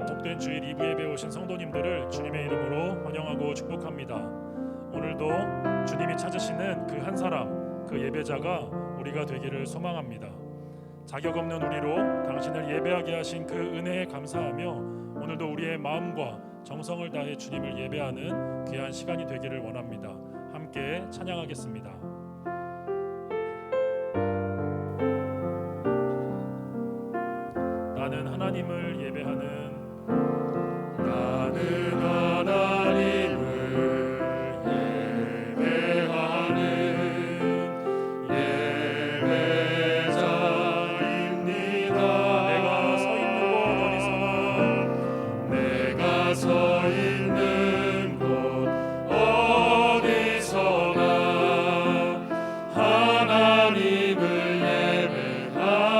복된 주일 2부 예배에 오신 성도님들을 주님의 이름으로 환영하고 축복합니다. 오늘도 주님이 찾으시는 그 한 사람, 그 예배자가 우리가 되기를 소망합니다. 자격 없는 우리로 당신을 예배하게 하신 그 은혜에 감사하며 오늘도 우리의 마음과 정성을 다해 주님을 예배하는 귀한 시간이 되기를 원합니다. 함께 찬양하겠습니다. 나는 하나님을 예배하는 나는 하나님을 예배하는 예배자입니다. 내가 서 있는 곳 어디서나 내가 서 있는 곳 어디서나 하나님을 예배합니다.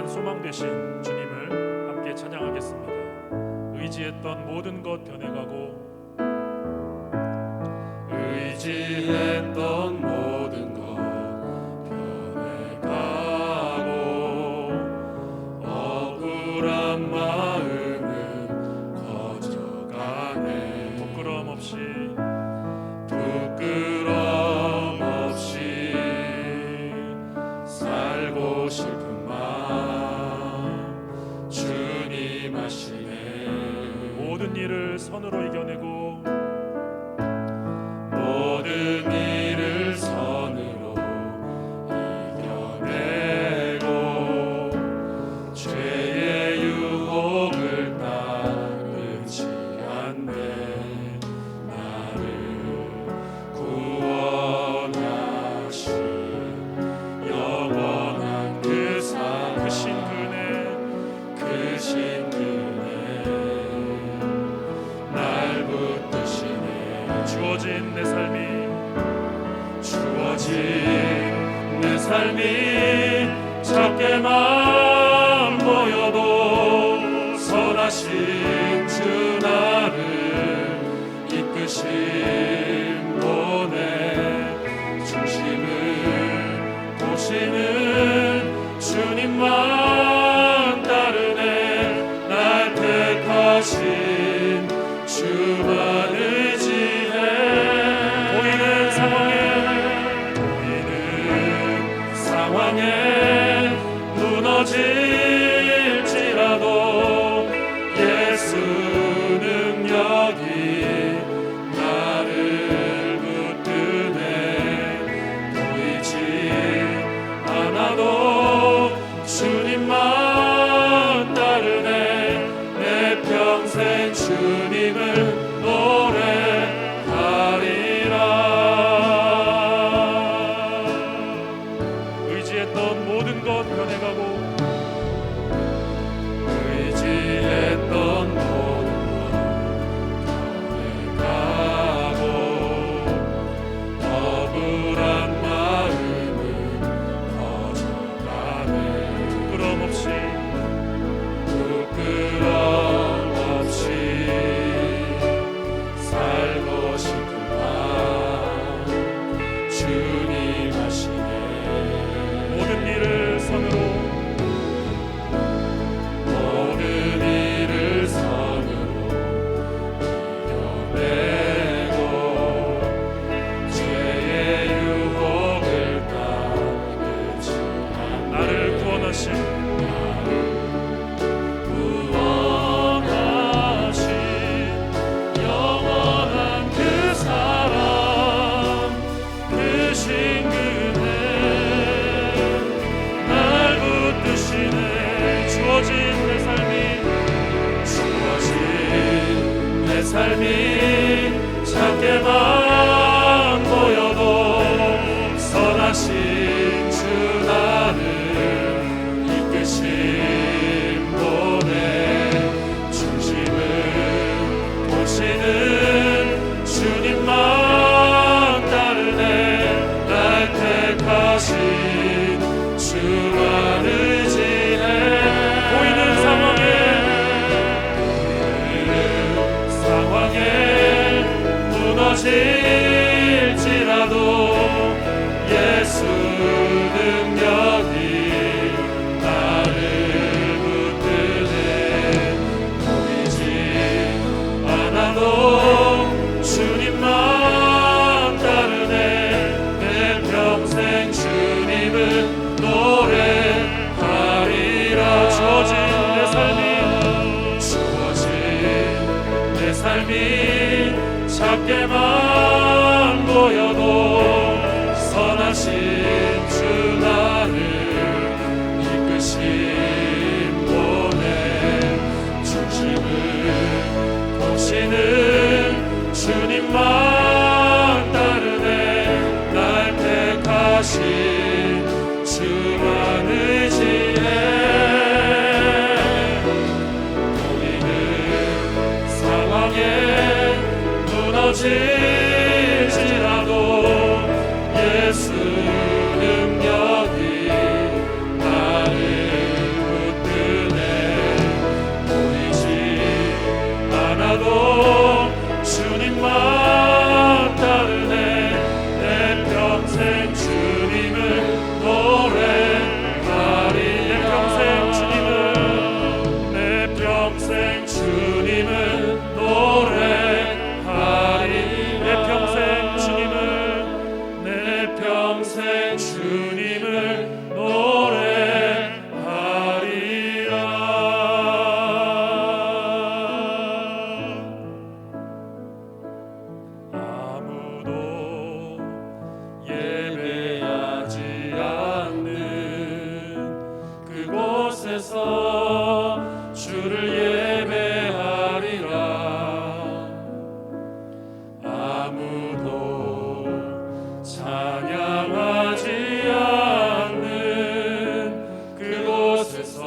소망 되신 주님을 함께 찬양하겠습니다. 의지했던 모든 것 변해가고 의지했던 모든 것 변해가고 억울한 마음은 거져가네. 부끄러움 없이 살고 싶은 마음 주님 아시네. 모든 일을 선으로 이겨내고 모든 일을 선으로 이겨내고 죄의 유혹을 따르지 않네. 나를 구원하신 영원한 크신 그네 날 붙드시네. 주어진 내 삶이 작게만 보여도 선하신 주 나를 이끄신 분의 중심을 보시는 주님만 따르네. 날 택하신 주만 의지해. 보이는 상황에 무너질지라도 예수 능력이 나를 붙드네. 보이지 않아도 주님만 따르네. 내 평생 주님을 노래하리라. 의지했던 모든 것 변해가고 억울한 마음은 거져가네. 부끄러움 없이 살고 싶은 마음 주님 아시네. 모든 일을 선으로 이겨내고 죄의 유혹을 따르지 않네. 나를 구원하신 영원한 그 사랑 크신 그네 날 붙드시네. 주어진 내 삶이 작게만 보여도 선하신 주 나를 이끄신 분의 중심을 보시는 주님만 따르네. 날 택하신 주만 의지해. 보이는 상황에 무너질지라도 예수 능력이 나를 붙드네. 보이지 않아도 주님만 따르네. 내 평생 주님을 노래하리라. 주어진 내 삶이 작게만 보여도 선하신 주 나를 이끄신 분의 중심을 보시는 주님만 따르네. 날 택하신 주만 의지해. 무너질지라도 주님을 노래하리라. 아무도 예배하지 않는 그곳에서 주를 예배하리라. 아무도 찬양하지 않는 그곳에서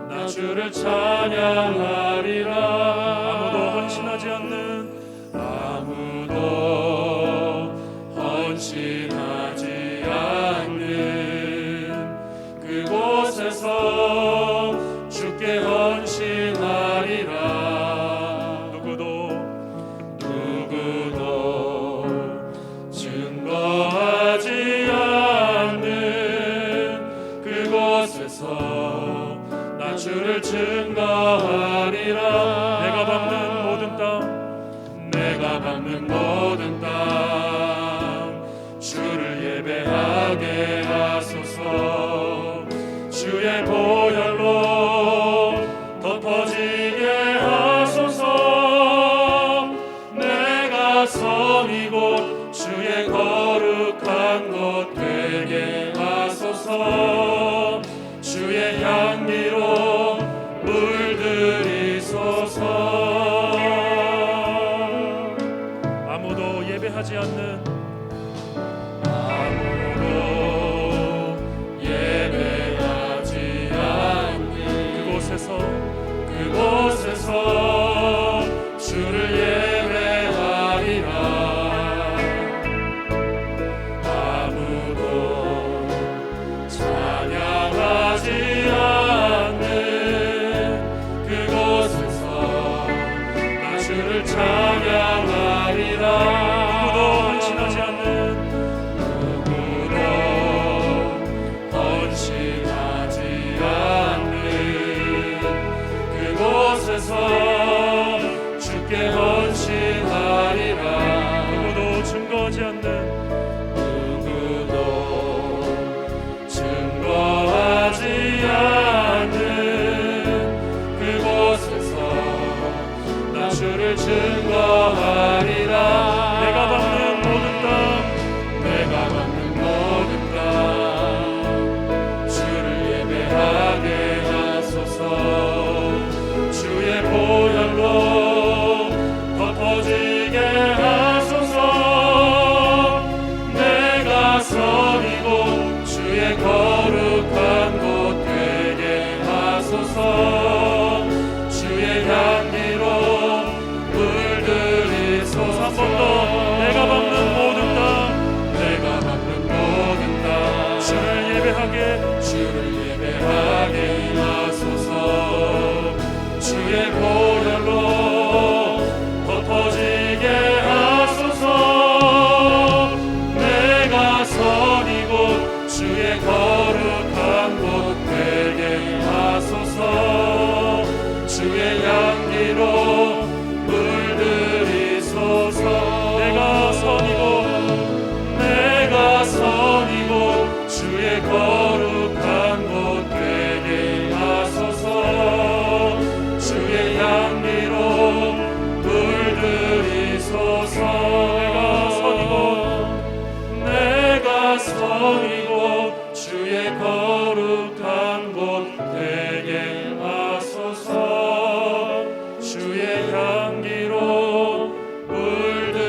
나 주를 찬양하리라. 아무도 헌신하지 않는 아무도 헌신하지 않는 그곳에서 주께 헌신하리라. 누구도 증거하지 않는 그곳에서 나 주를 증거하리라. 내가 밟는 모든 땅 내가 밟는 모든 땅 주를 예배하게 하소서. 주의 보혈로 덮어지게 하소서. 내가 성이고 주의 거룩한 것 되게 하소서. 주의 향기로 물들이소서. 아무도 예배하지 않는 아무도 예배하지 않는 그곳에서 주를 예배하리라. 아무도 찬양하지 않는 그곳에서 나 주를 찬양하리라. 누구도 헌신하지 않는 누구도 헌신하지 않는 그곳에서 주께 헌신하리라. 누구도 증거하지 않는 누구도 증거하지 않는 그곳에서 나 주를 증거하리라. 내가 밟는 모든 땅 내가 밟는 모든 땅 주를 예배하게 하소서. 주의 보혈로 덮어지게 하소서. 내가 성이고 주의 거룩한 곳 되게 하소서. 주의 향기로 물들이소서. 한 번 더 내가 밟는 모든 땅 내가 밟는 모든 땅 주를 예배하게 하소서. 주의 보혈로 덮어지게 하소서. 내가 선이고 주의 거룩한 곳 되게 하소서. 주의 향기로 물들이소서. 내가 선이고 주의 거룩한 곳 되게 하소서. 주의 향기로 물들이소서. 내가 선이고 주의 거룩한 곳 되게 하소서. 주의 향기로 물들이소서.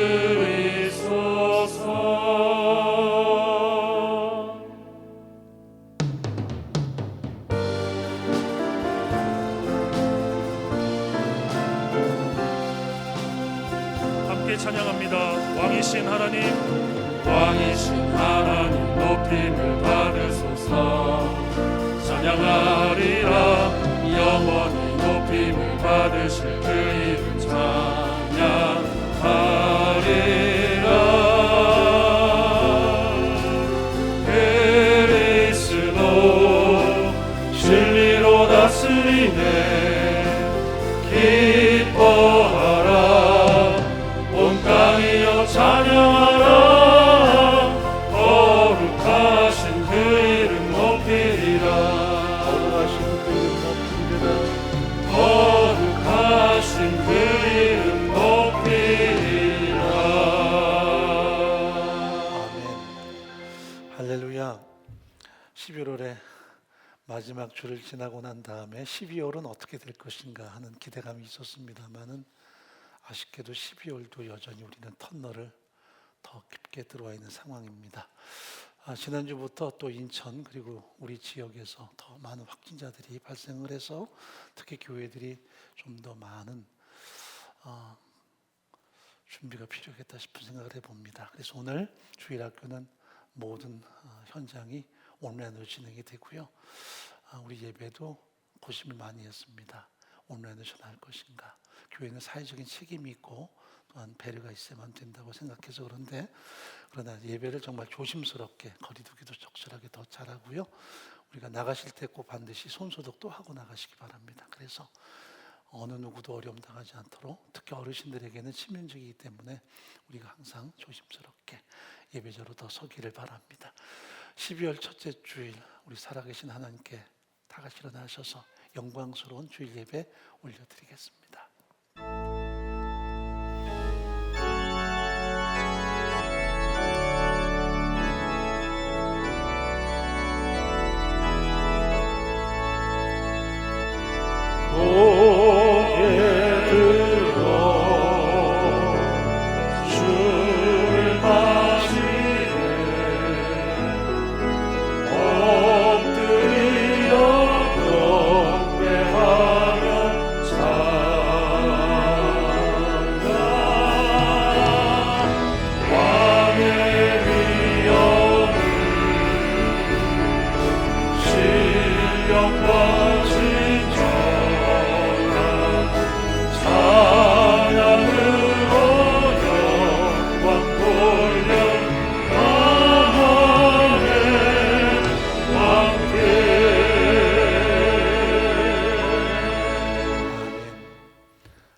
함께 찬양합니다. 왕이신 하나님 왕이신 하나님 높임을 받으소서. 찬양하리라. 영원히 높임을 받으실 그 이름 찬양하리라. 그리스도 진리로 다스리네. 기뻐하라. 온 땅이여 찬양하라. 거룩하신 11월의 마지막 주를 지나고 난 다음에 12월은 어떻게 될 것인가 하는 기대감이 있었습니다만은 아쉽게도 12월도 여전히 우리는 터널을 더 깊게 들어와 있는 상황입니다. 지난주부터 또 인천 그리고 우리 지역에서 더 많은 확진자들이 발생을 해서 특히 교회들이 좀 더 많은 준비가 필요하겠다 싶은 생각을 해봅니다. 그래서 오늘 주일학교는 모든 현장이 온라인으로 진행이 되고요. 우리 예배도 고심을 많이 했습니다. 온라인으로 전할 것인가. 교회는 사회적인 책임이 있고 또한 배려가 있어야만 된다고 생각해서 그런데 그러나 예배를 정말 조심스럽게 거리두기도 적절하게 더 잘하고요. 우리가 나가실 때 꼭 반드시 손소독도 하고 나가시기 바랍니다. 그래서 어느 누구도 어려움 당하지 않도록 특히 어르신들에게는 치명적이기 때문에 우리가 항상 조심스럽게 예배자로 더 서기를 바랍니다. 12월 첫째 주일 우리 살아계신 하나님께 다 같이 일어나셔서 영광스러운 주일 예배 올려드리겠습니다.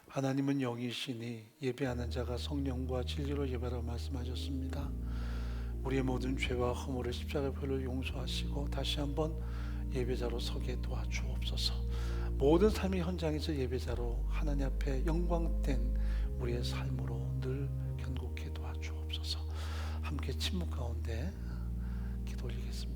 하나님은 영이시니 예배하는 자가 성령과 진리로 예배라고 말씀하셨습니다. 우리의 모든 죄와 허물을 십자가 별로 용서하시고 다시 한번 예배자로 서게 도와주옵소서. 모든 삶의 현장에서 예배자로 하나님 앞에 영광된 우리의 삶으로 늘 견고케 도와주옵소서. 함께 침묵 가운데 기도 올리겠습니다.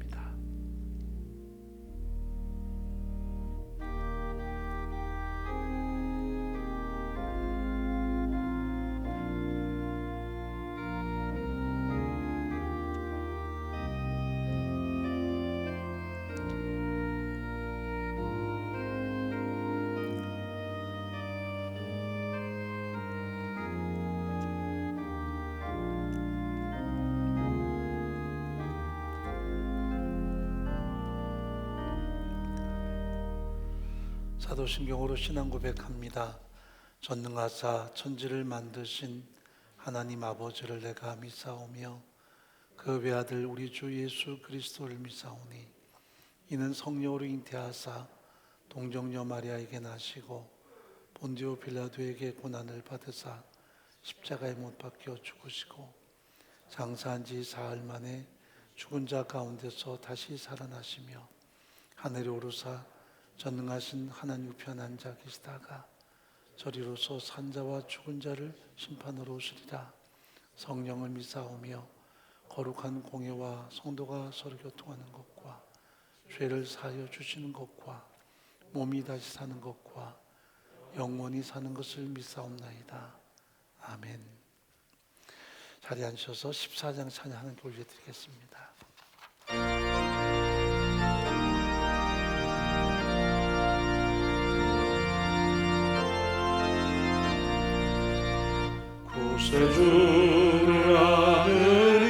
사도신경으로 신앙 고백합니다. 전능하사 천지를 만드신 하나님 아버지를 내가 믿사오며 그 외아들 우리 주 예수 그리스도를 믿사오니 이는 성령으로 잉태하사 동정녀 마리아에게 나시고 본디오 빌라도에게 고난을 받으사 십자가에 못 박혀 죽으시고 장사한 지 사흘 만에 죽은 자 가운데서 다시 살아나시며 하늘에 오르사 전능하신 하나님 우편 앉아 계시다가 저리로서 산자와 죽은 자를 심판으로 오시리라. 성령을 믿사오며 거룩한 공예와 성도가 서로 교통하는 것과 죄를 사하여 주시는 것과 몸이 다시 사는 것과 영원히 사는 것을 믿사옵나이다. 아멘. 자리에 앉으셔서 14장 찬양 하나님께 올려드리겠습니다. 구세주를 아는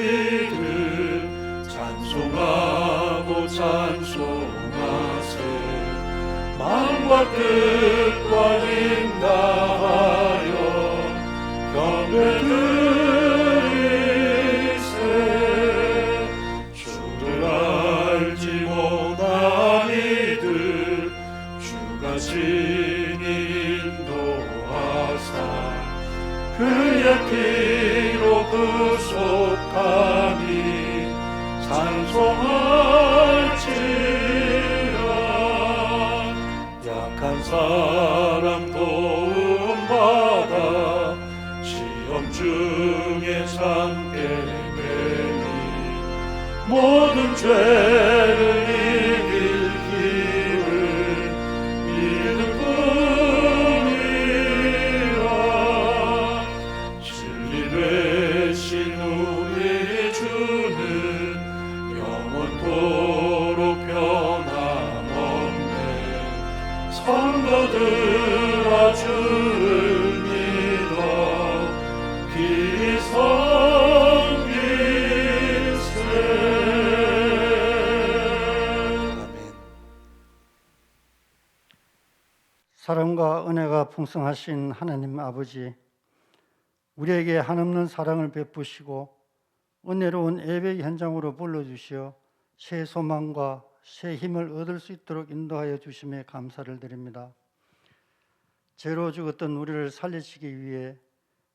이들 찬송하고 찬송하세. 마음과 뜻과 힘 다하여 경배드리세. 주를 알지 못한 이들 주가 친히 인도하사 그의 피로 구속하니 찬송할지라. 약한 사람 도움받아 시험 사랑과 은혜가 풍성하신 하나님 아버지, 우리에게 한없는 사랑을 베푸시고 은혜로운 예배 현장으로 불러주시어 새 소망과 새 힘을 얻을 수 있도록 인도하여 주심에 감사를 드립니다. 죄로 죽었던 우리를 살리시기 위해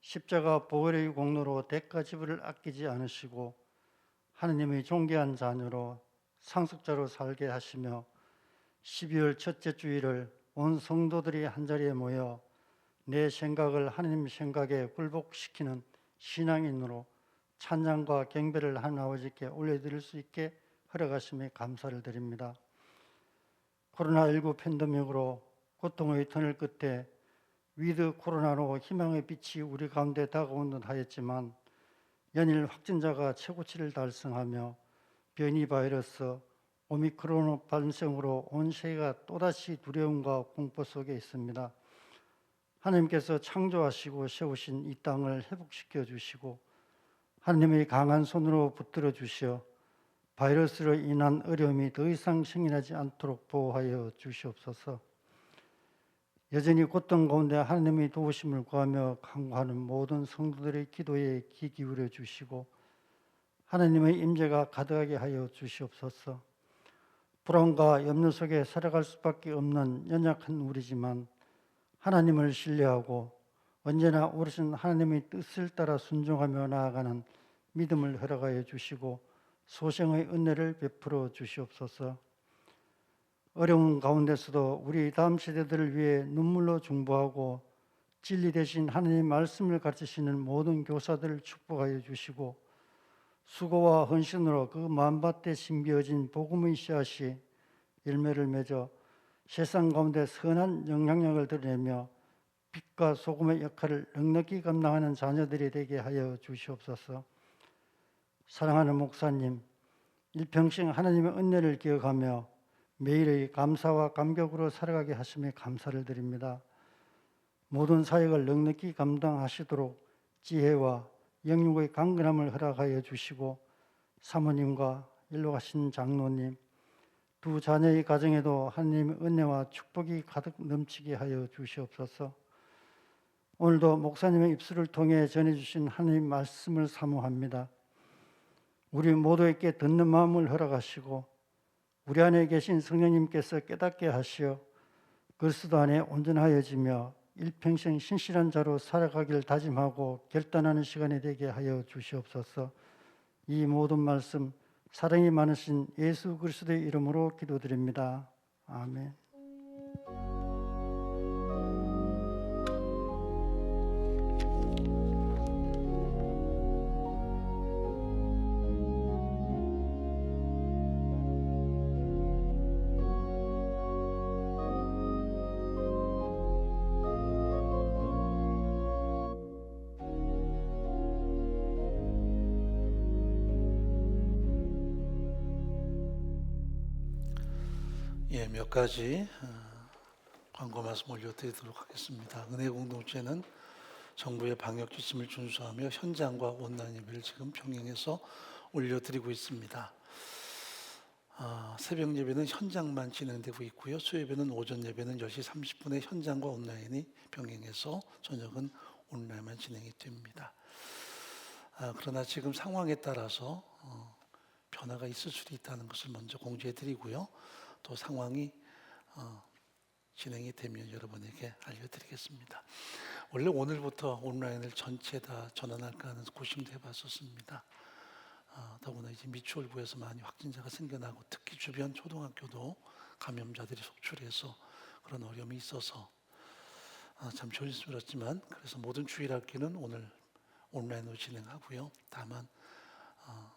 십자가 보혈의 공로로 대가 지불을 아끼지 않으시고 하느님의 존귀한 자녀로 상속자로 살게 하시며 12월 첫째 주일을 온 성도들이 한자리에 모여 내 생각을 하느님 생각에 굴복시키는 신앙인으로 찬양과 경배를 한 아버지께 올려드릴 수 있게 허락하심에 감사를 드립니다. 코로나19 팬데믹으로 고통의 터널 끝에 위드 코로나로 희망의 빛이 우리 가운데 다가온 듯 하였지만 연일 확진자가 최고치를 달성하며 변이 바이러스 오미크론 발생으로 온 세계가 또다시 두려움과 공포 속에 있습니다. 하나님께서 창조하시고 세우신 이 땅을 회복시켜 주시고 하나님의 강한 손으로 붙들어 주시어 바이러스로 인한 어려움이 더 이상 생겨나지 않도록 보호하여 주시옵소서. 여전히 고통 가운데 하나님의 도우심을 구하며 간구하는 모든 성도들의 기도에 귀 기울여 주시고 하나님의 임재가 가득하게 하여 주시옵소서. 불안과 염려 속에 살아갈 수밖에 없는 연약한 우리지만 하나님을 신뢰하고 언제나 오르신 하나님의 뜻을 따라 순종하며 나아가는 믿음을 허락하여 주시고 소생의 은혜를 베풀어 주시옵소서. 어려운 가운데서도 우리 다음 세대들을 위해 눈물로 중보하고 진리 대신 하나님의 말씀을 가르치시는 모든 교사들을 축복하여 주시고 수고와 헌신으로 그 만밭에 심겨진 복음의 씨앗이 열매를 맺어 세상 가운데 선한 영향력을 드러내며 빛과 소금의 역할을 넉넉히 감당하는 자녀들이 되게 하여 주시옵소서. 사랑하는 목사님, 일평생 하나님의 은혜를 기억하며 매일의 감사와 감격으로 살아가게 하심에 감사를 드립니다. 모든 사역을 넉넉히 감당하시도록 지혜와 영육의 강건함을 허락하여 주시고 사모님과 일로 가신 장로님, 두 자녀의 가정에도 하나님의 은혜와 축복이 가득 넘치게 하여 주시옵소서. 오늘도 목사님의 입술을 통해 전해주신 하나님 말씀을 사모합니다. 우리 모두에게 듣는 마음을 허락하시고 우리 안에 계신 성령님께서 깨닫게 하시어 그리스도 안에 온전하여지며 일평생 신실한 자로 살아가길 다짐하고 결단하는 시간이 되게 하여 주시옵소서. 이 모든 말씀 사랑이 많으신 예수 그리스도의 이름으로 기도드립니다. 아멘. 몇 가지 광고 말씀 올려드리도록 하겠습니다. 은혜 공동체는 정부의 방역 지침을 준수하며 현장과 온라인 예배를 지금 병행해서 올려드리고 있습니다. 새벽 예배는 현장만 진행되고 있고요. 수요예배는 오전 예배는 10시 30분에 현장과 온라인이 병행해서 저녁은 온라인만 진행이 됩니다. 그러나 지금 상황에 따라서 변화가 있을 수도 있다는 것을 먼저 공지해 드리고요. 또 상황이 진행이 되면 여러분에게 알려드리겠습니다. 원래 오늘부터 온라인을 전체 다 전환할까 하는 고심도 해봤었습니다. 더구나 이제 미추홀구에서 많이 확진자가 생겨나고 특히 주변 초등학교도 감염자들이 속출해서 그런 어려움이 있어서 참 조심스럽지만 그래서 모든 주일학기는 오늘 온라인으로 진행하고요. 다만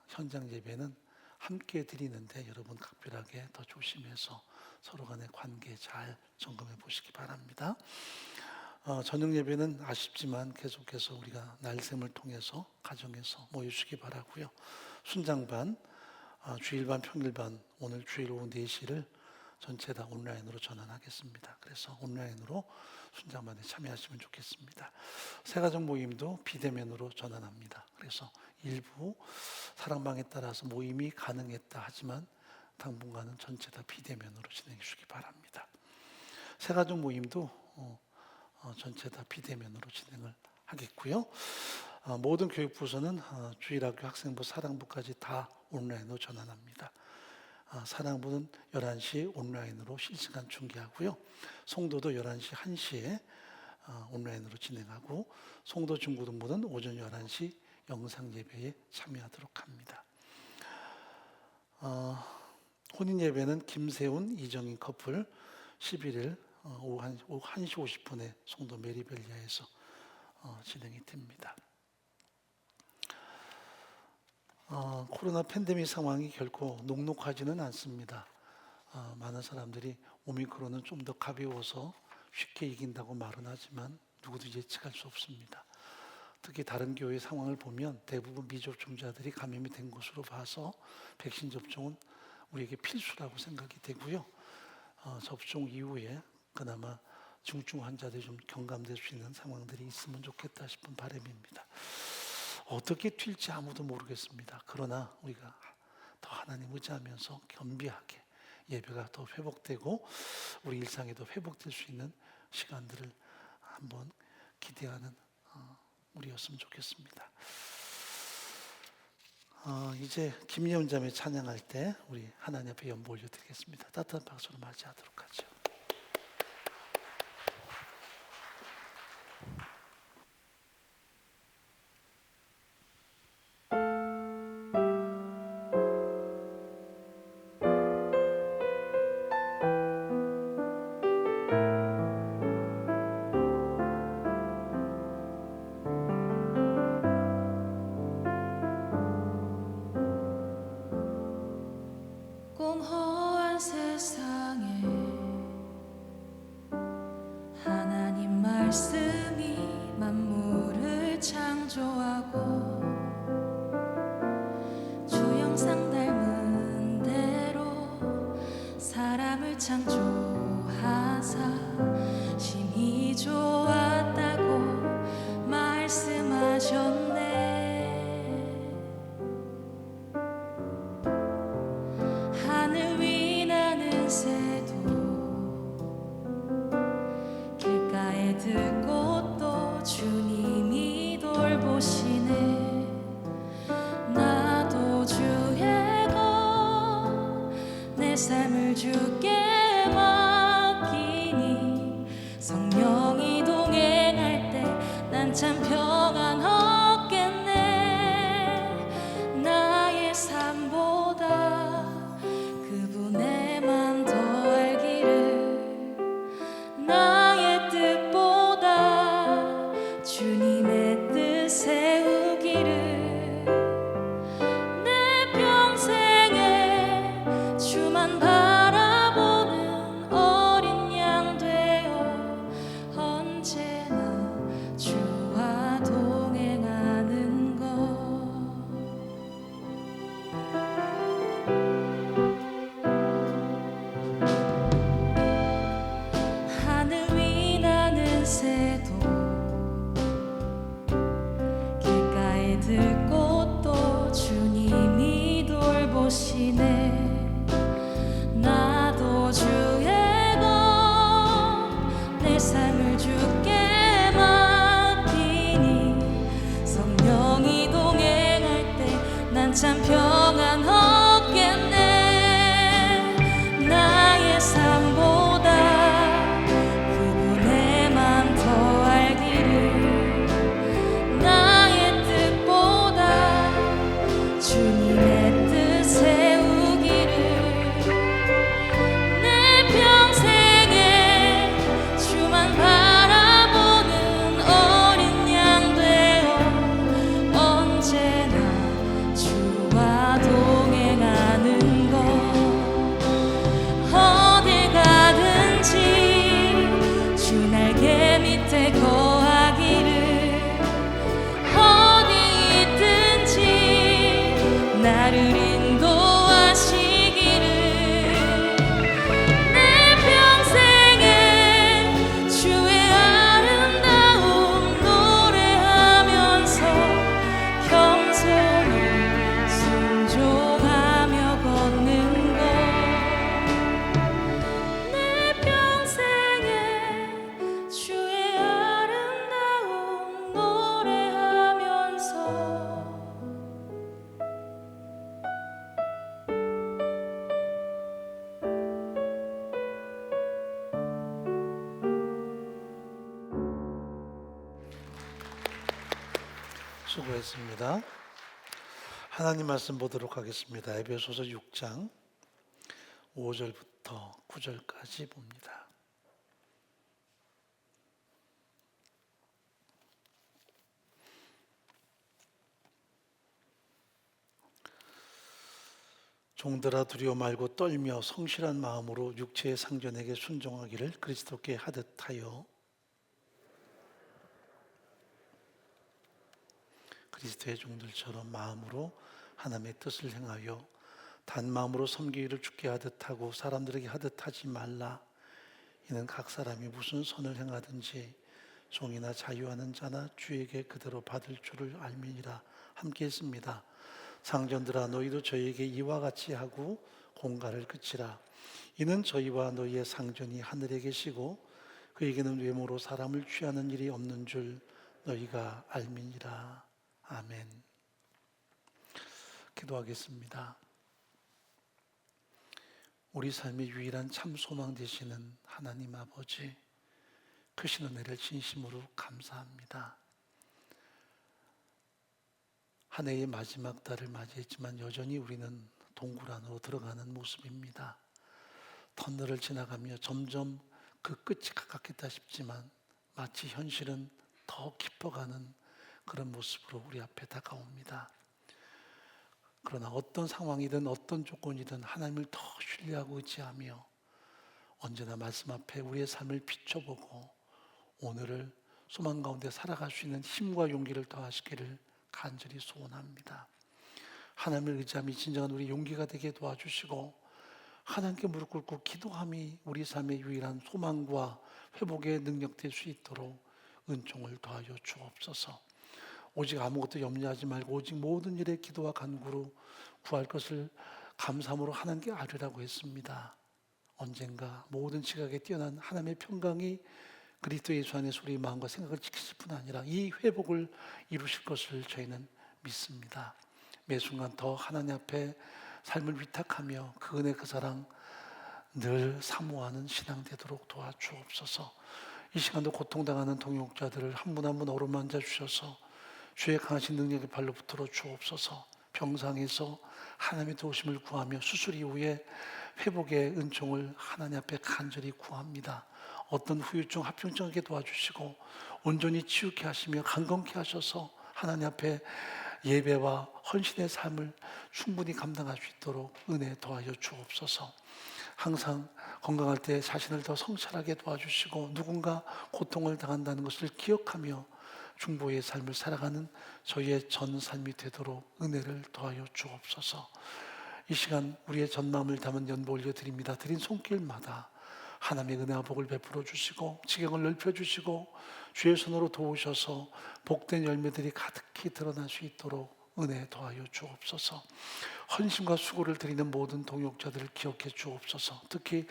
현장 예배는 함께 드리는데 여러분 각별하게 더 조심해서 서로 간의 관계 잘 점검해 보시기 바랍니다. 저녁 예배는 아쉽지만 계속해서 우리가 날샘을 통해서 가정에서 모여주시기 바라고요. 순장반, 주일반, 평일반 오늘 주일 오후 4시를 전체 다 온라인으로 전환하겠습니다. 그래서 온라인으로 순장반에 참여하시면 좋겠습니다. 새가족 모임도 비대면으로 전환합니다. 그래서 일부 사랑방에 따라서 모임이 가능했다 하지만 당분간은 전체 다 비대면으로 진행해 주시기 바랍니다. 새가족 모임도 전체 다 비대면으로 진행을 하겠고요. 모든 교육부서는 주일학교, 학생부, 사랑부까지 다 온라인으로 전환합니다. 사랑부는 11시 온라인으로 실시간 중계하고요. 송도도 11시 1시에 온라인으로 진행하고, 송도 중고등부는 오전 11시 영상 예배에 참여하도록 합니다. 혼인 예배는 김세훈, 이정인 커플 11일 오후 1시 50분에 송도 메리벨리아에서 진행이 됩니다. 코로나 팬데믹 상황이 결코 녹록하지는 않습니다. 많은 사람들이 오미크론은 좀 더 가벼워서 쉽게 이긴다고 말은 하지만 누구도 예측할 수 없습니다. 특히 다른 교회 상황을 보면 대부분 미접종자들이 감염이 된 것으로 봐서 백신 접종은 우리에게 필수라고 생각이 되고요. 접종 이후에 그나마 중증 환자들이 좀 경감될 수 있는 상황들이 있으면 좋겠다 싶은 바람입니다. 어떻게 튈지 아무도 모르겠습니다. 그러나 우리가 더 하나님 의지하면서 겸비하게 예배가 더 회복되고 우리 일상에도 회복될 수 있는 시간들을 한번 기대하는 우리였으면 좋겠습니다. 이제 김예훈 자매 찬양할 때 우리 하나님 앞에 연보 올려드리겠습니다. 따뜻한 박수로 맞이하도록 하죠. 공허한 세상에 하나님 말씀이 만물을 창조하고 주 형상 닮은 대로 사람을 창조하사 심히 좋았다고 말씀하셨네. 하늘 위 나는 새도 길가에 들꽃도 주님이 돌보시네. 나도 주의 것 내 삶을 주께 맡기니 성령이 동행할 때 난 참 평안 얻겠네. 나의 삶보다 그분의만 더 알기를 나의 뜻보다 주님의 뜻 세우기를 내 평생에 주만 바라보는 어린 양 되어 언제나 주와 동행하는 것. 하늘 위 나는 새도 길가에 들꽃도 주님이 돌보시네. 수고했습니다. 하나님 말씀 보도록 하겠습니다. 에베소서 6장 5절부터 9절까지 봅니다. 종들아 두려워 말고 떨며 성실한 마음으로 육체의 상전에게 순종하기를 그리스도께 하듯하여 그리스도의 종들처럼 마음으로 하나님의 뜻을 행하여 단 마음으로 섬기기를 주께 하듯 하고 사람들에게 하듯 하지 말라. 이는 각 사람이 무슨 선을 행하든지 종이나 자유하는 자나 주에게 그대로 받을 줄을 알미니라. 함께 했습니다. 상전들아 너희도 저희에게 이와 같이 하고 공갈을 그치라. 이는 저희와 너희의 상전이 하늘에 계시고 그에게는 외모로 사람을 취하는 일이 없는 줄 너희가 알미니라. 아멘. 기도하겠습니다. 우리 삶의 유일한 참 소망 되시는 하나님 아버지, 크신 은혜를 진심으로 감사합니다. 한 해의 마지막 달을 맞이했지만 여전히 우리는 동굴 안으로 들어가는 모습입니다. 터널을 지나가며 점점 그 끝이 가깝겠다 싶지만 마치 현실은 더 깊어가는 그런 모습으로 우리 앞에 다가옵니다. 그러나 어떤 상황이든 어떤 조건이든 하나님을 더 신뢰하고 의지하며 언제나 말씀 앞에 우리의 삶을 비춰보고 오늘을 소망 가운데 살아갈 수 있는 힘과 용기를 더하시기를 간절히 소원합니다. 하나님을 의지함이 진정한 우리 용기가 되게 도와주시고 하나님께 무릎 꿇고 기도함이 우리 삶의 유일한 소망과 회복의 능력 될 수 있도록 은총을 더하여 주옵소서. 오직 아무것도 염려하지 말고 오직 모든 일에 기도와 간구로 구할 것을 감사함으로 하나님께 아뢰라고 했습니다. 언젠가 모든 지각에 뛰어난 하나님의 평강이 그리스도 예수 안에서 우리 마음과 생각을 지키실 뿐 아니라 이 회복을 이루실 것을 저희는 믿습니다. 매 순간 더 하나님 앞에 삶을 위탁하며 그 은혜 그 사랑 늘 사모하는 신앙 되도록 도와주옵소서. 이 시간도 고통당하는 동역자들을 한 분 한 분 어루만져 주셔서 주의 강하신 능력의 발로 붙들어 주옵소서. 병상에서 하나님의 도우심을 구하며 수술 이후에 회복의 은총을 하나님 앞에 간절히 구합니다. 어떤 후유증, 합병증에게 도와주시고 온전히 치유케 하시며 강건케 하셔서 하나님 앞에 예배와 헌신의 삶을 충분히 감당할 수 있도록 은혜 더하여 주옵소서. 항상 건강할 때 자신을 더 성찰하게 도와주시고 누군가 고통을 당한다는 것을 기억하며 중보의 삶을 살아가는 저희의 전 삶이 되도록 은혜를 더하여 주옵소서. 이 시간 우리의 전 마음을 담은 연보 올려드립니다. 드린 손길마다 하나님의 은혜와 복을 베풀어 주시고 지경을 넓혀 주시고 주의 손으로 도우셔서 복된 열매들이 가득히 드러날 수 있도록 은혜 더하여 주옵소서. 헌신과 수고를 드리는 모든 동역자들을 기억해 주옵소서. 특히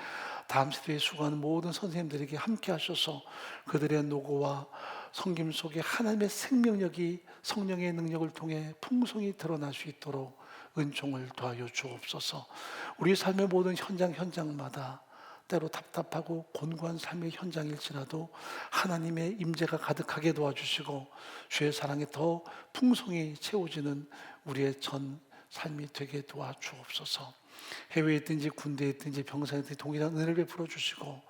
다음 세대에 수고하는 모든 선생님들에게 함께 하셔서 그들의 노고와 섬김 속에 하나님의 생명력이 성령의 능력을 통해 풍성히 드러날 수 있도록 은총을 더하여 주옵소서. 우리 삶의 모든 현장마다 때로 답답하고 곤고한 삶의 현장일지라도 하나님의 임재가 가득하게 도와주시고 주의 사랑에 더 풍성히 채워지는 우리의 전 삶이 되게 도와주옵소서. 해외에 있든지 군대에 있든지 병상에 있든지 동일한 은혜를 베풀어 주시고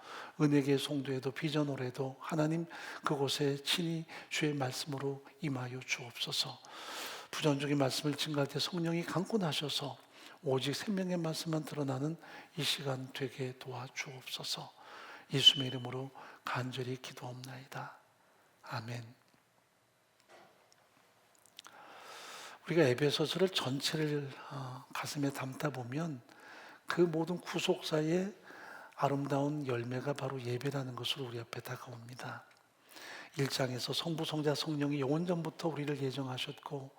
은혜계 송도에도 비전홀에도 하나님 그곳에 친히 주의 말씀으로 임하여 주옵소서. 부전적인 말씀을 증거할 때 성령이 강권하셔서 오직 생명의 말씀만 드러나는 이 시간 되게 도와주옵소서. 예수의 이름으로 간절히 기도옵나이다. 아멘. 우리가 에베소서를 전체를 가슴에 담다 보면 그 모든 구속사의 아름다운 열매가 바로 예배라는 것으로 우리 앞에 다가옵니다. 1장에서 성부, 성자, 성령이 영원전부터 우리를 예정하셨고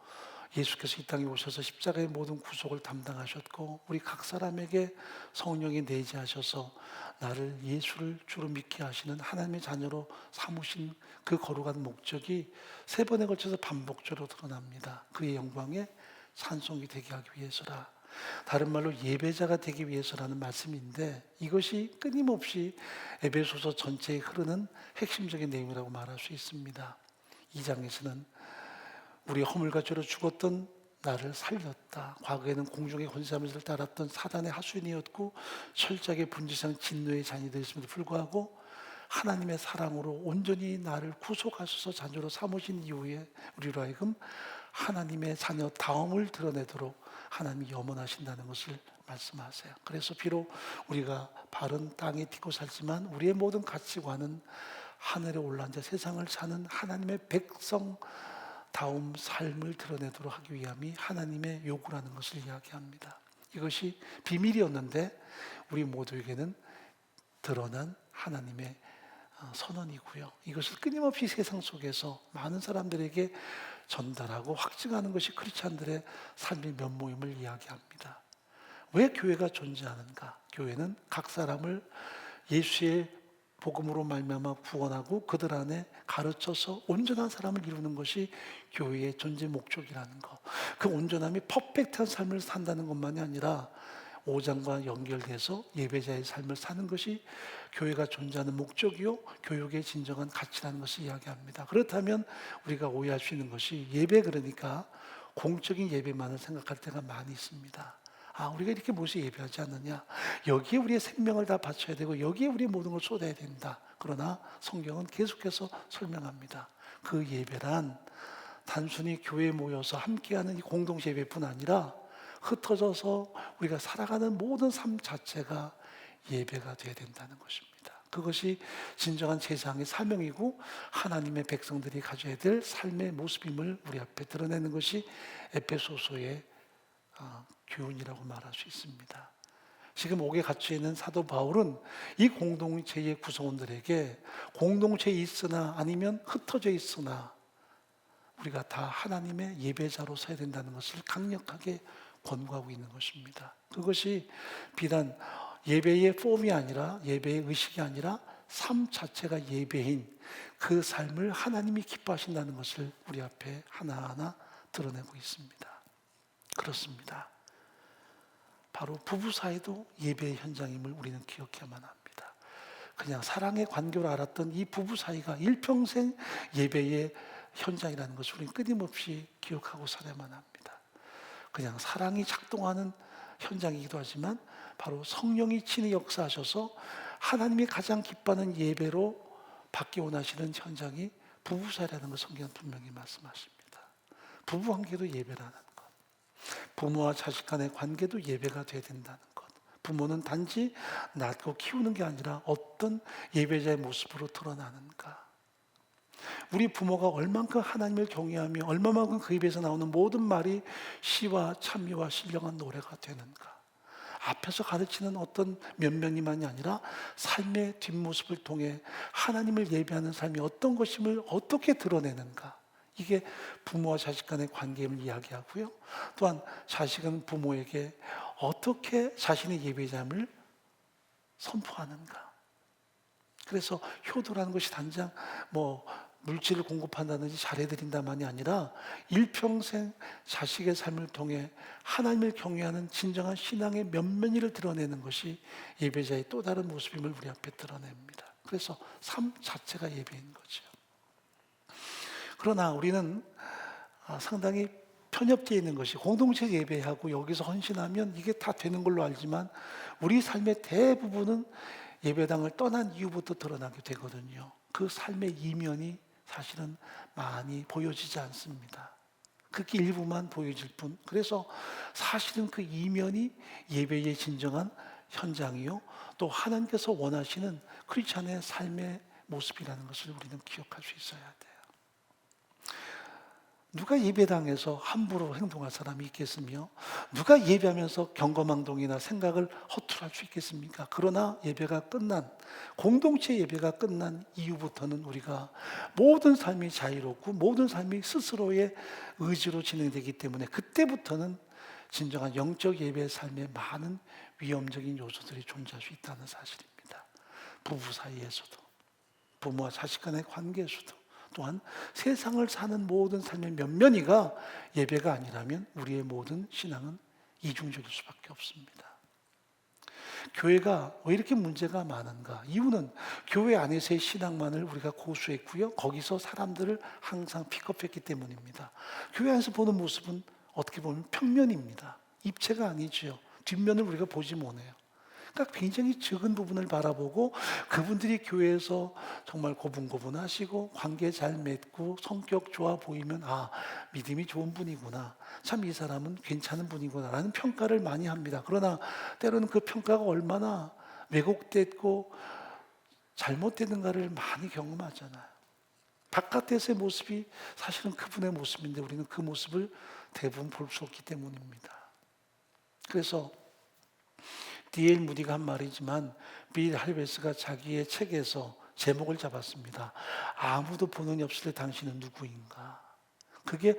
예수께서 이 땅에 오셔서 십자가의 모든 구속을 담당하셨고 우리 각 사람에게 성령이 내재하셔서 나를 예수를 주로 믿게 하시는 하나님의 자녀로 삼으신 그 거룩한 목적이 세 번에 걸쳐서 반복적으로 드러납니다. 그의 영광에 찬송이 되게 하기 위해서라. 다른 말로 예배자가 되기 위해서라는 말씀인데 이것이 끊임없이 에베소서 전체에 흐르는 핵심적인 내용이라고 말할 수 있습니다. 2장에서는 우리 허물과 죄로 죽었던 나를 살렸다. 과거에는 공중의 권세하면서 따랐던 사단의 하수인이었고 철저하게 분지상 진노의 자녀이 되었음에도 불구하고 하나님의 사랑으로 온전히 나를 구속하셔서 자녀로 삼으신 이후에 우리로 하여금 하나님의 자녀 다움을 드러내도록 하나님이 염원하신다는 것을 말씀하세요. 그래서 비록 우리가 바른 땅에 딛고 살지만 우리의 모든 가치관은 하늘에 올라앉아 세상을 사는 하나님의 백성 다음 삶을 드러내도록 하기 위함이 하나님의 요구라는 것을 이야기합니다. 이것이 비밀이었는데 우리 모두에게는 드러난 하나님의 선언이고요. 이것을 끊임없이 세상 속에서 많은 사람들에게 전달하고 확증하는 것이 크리스찬들의 삶의 면모임을 이야기합니다. 왜 교회가 존재하는가? 교회는 각 사람을 예수의 복음으로 말미암아 구원하고 그들 안에 가르쳐서 온전한 사람을 이루는 것이 교회의 존재 목적이라는 것. 그 온전함이 퍼펙트한 삶을 산다는 것만이 아니라 5장과 연결돼서 예배자의 삶을 사는 것이 교회가 존재하는 목적이요 교육의 진정한 가치라는 것을 이야기합니다. 그렇다면 우리가 오해할 수 있는 것이 예배 그러니까 공적인 예배만을 생각할 때가 많이 있습니다. 우리가 이렇게 모여서 예배하지 않느냐, 여기에 우리의 생명을 다 바쳐야 되고 여기에 우리의 모든 걸 쏟아야 된다. 그러나 성경은 계속해서 설명합니다. 그 예배란 단순히 교회에 모여서 함께하는 이 공동체 예배뿐 아니라 흩어져서 우리가 살아가는 모든 삶 자체가 예배가 되어야 된다는 것입니다. 그것이 진정한 제사장의 사명이고 하나님의 백성들이 가져야 될 삶의 모습임을 우리 앞에 드러내는 것이 에베소서의 교훈이라고 말할 수 있습니다. 지금 옥에 갇혀 있는 사도 바울은 이 공동체의 구성원들에게 공동체에 있으나 아니면 흩어져 있으나 우리가 다 하나님의 예배자로 서야 된다는 것을 강력하게 권고하고 있는 것입니다. 그것이 비단 예배의 폼이 아니라 예배의 의식이 아니라 삶 자체가 예배인 그 삶을 하나님이 기뻐하신다는 것을 우리 앞에 하나하나 드러내고 있습니다. 그렇습니다. 바로 부부 사이도 예배의 현장임을 우리는 기억해야만 합니다. 그냥 사랑의 관계로 알았던 이 부부 사이가 일평생 예배의 현장이라는 것을 우리는 끊임없이 기억하고 살아야만 합니다. 그냥 사랑이 작동하는 현장이기도 하지만 바로 성령이 친히 역사하셔서 하나님이 가장 기뻐하는 예배로 받기 원하시는 현장이 부부 사이라는 걸 성경은 분명히 말씀하십니다. 부부 관계도 예배라는 것, 부모와 자식 간의 관계도 예배가 되어야 된다는 것. 부모는 단지 낳고 키우는 게 아니라 어떤 예배자의 모습으로 드러나는가. 우리 부모가 얼만큼 하나님을 경외하며 얼마만큼 그 입에서 나오는 모든 말이 시와 찬미와 신령한 노래가 되는가. 앞에서 가르치는 어떤 면면이만이 아니라 삶의 뒷모습을 통해 하나님을 예배하는 삶이 어떤 것임을 어떻게 드러내는가. 이게 부모와 자식 간의 관계임을 이야기하고요. 또한 자식은 부모에게 어떻게 자신의 예배자임을 선포하는가. 그래서 효도라는 것이 단장 물질을 공급한다든지 잘해드린다만이 아니라 일평생 자식의 삶을 통해 하나님을 경외하는 진정한 신앙의 면면이를 드러내는 것이 예배자의 또 다른 모습임을 우리 앞에 드러냅니다. 그래서 삶 자체가 예배인 거죠. 그러나 우리는 상당히 편협되어 있는 것이 공동체 예배하고 여기서 헌신하면 이게 다 되는 걸로 알지만 우리 삶의 대부분은 예배당을 떠난 이후부터 드러나게 되거든요. 그 삶의 이면이 사실은 많이 보여지지 않습니다. 그게 일부만 보여질 뿐. 그래서 사실은 그 이면이 예배의 진정한 현장이요, 또 하나님께서 원하시는 크리스찬의 삶의 모습이라는 것을 우리는 기억할 수 있어야 돼요. 누가 예배당에서 함부로 행동할 사람이 있겠으며 누가 예배하면서 경거망동이나 생각을 허투루할 수 있겠습니까? 그러나 예배가 끝난, 공동체 예배가 끝난 이후부터는 우리가 모든 삶이 자유롭고 모든 삶이 스스로의 의지로 진행되기 때문에 그때부터는 진정한 영적 예배의 삶에 많은 위험적인 요소들이 존재할 수 있다는 사실입니다. 부부 사이에서도, 부모와 자식 간의 관계에서도, 또한 세상을 사는 모든 삶의 면면이가 예배가 아니라면 우리의 모든 신앙은 이중적일 수밖에 없습니다. 교회가 왜 이렇게 문제가 많은가? 이유는 교회 안에서의 신앙만을 우리가 고수했고요. 거기서 사람들을 항상 픽업했기 때문입니다. 교회 안에서 보는 모습은 어떻게 보면 평면입니다. 입체가 아니죠. 뒷면을 우리가 보지 못해요. 그러니까 굉장히 적은 부분을 바라보고 그분들이 교회에서 정말 고분고분하시고 관계 잘 맺고 성격 좋아 보이면 아, 믿음이 좋은 분이구나. 참 이 사람은 괜찮은 분이구나 라는 평가를 많이 합니다. 그러나 때로는 그 평가가 얼마나 왜곡됐고 잘못되는가를 많이 경험하잖아요. 바깥에서의 모습이 사실은 그분의 모습인데 우리는 그 모습을 대부분 볼 수 없기 때문입니다. 그래서 D.L. 무디가 한 말이지만 빌 할베스가 자기의 책에서 제목을 잡았습니다. 아무도 보는 이 없을 때 당신은 누구인가? 그게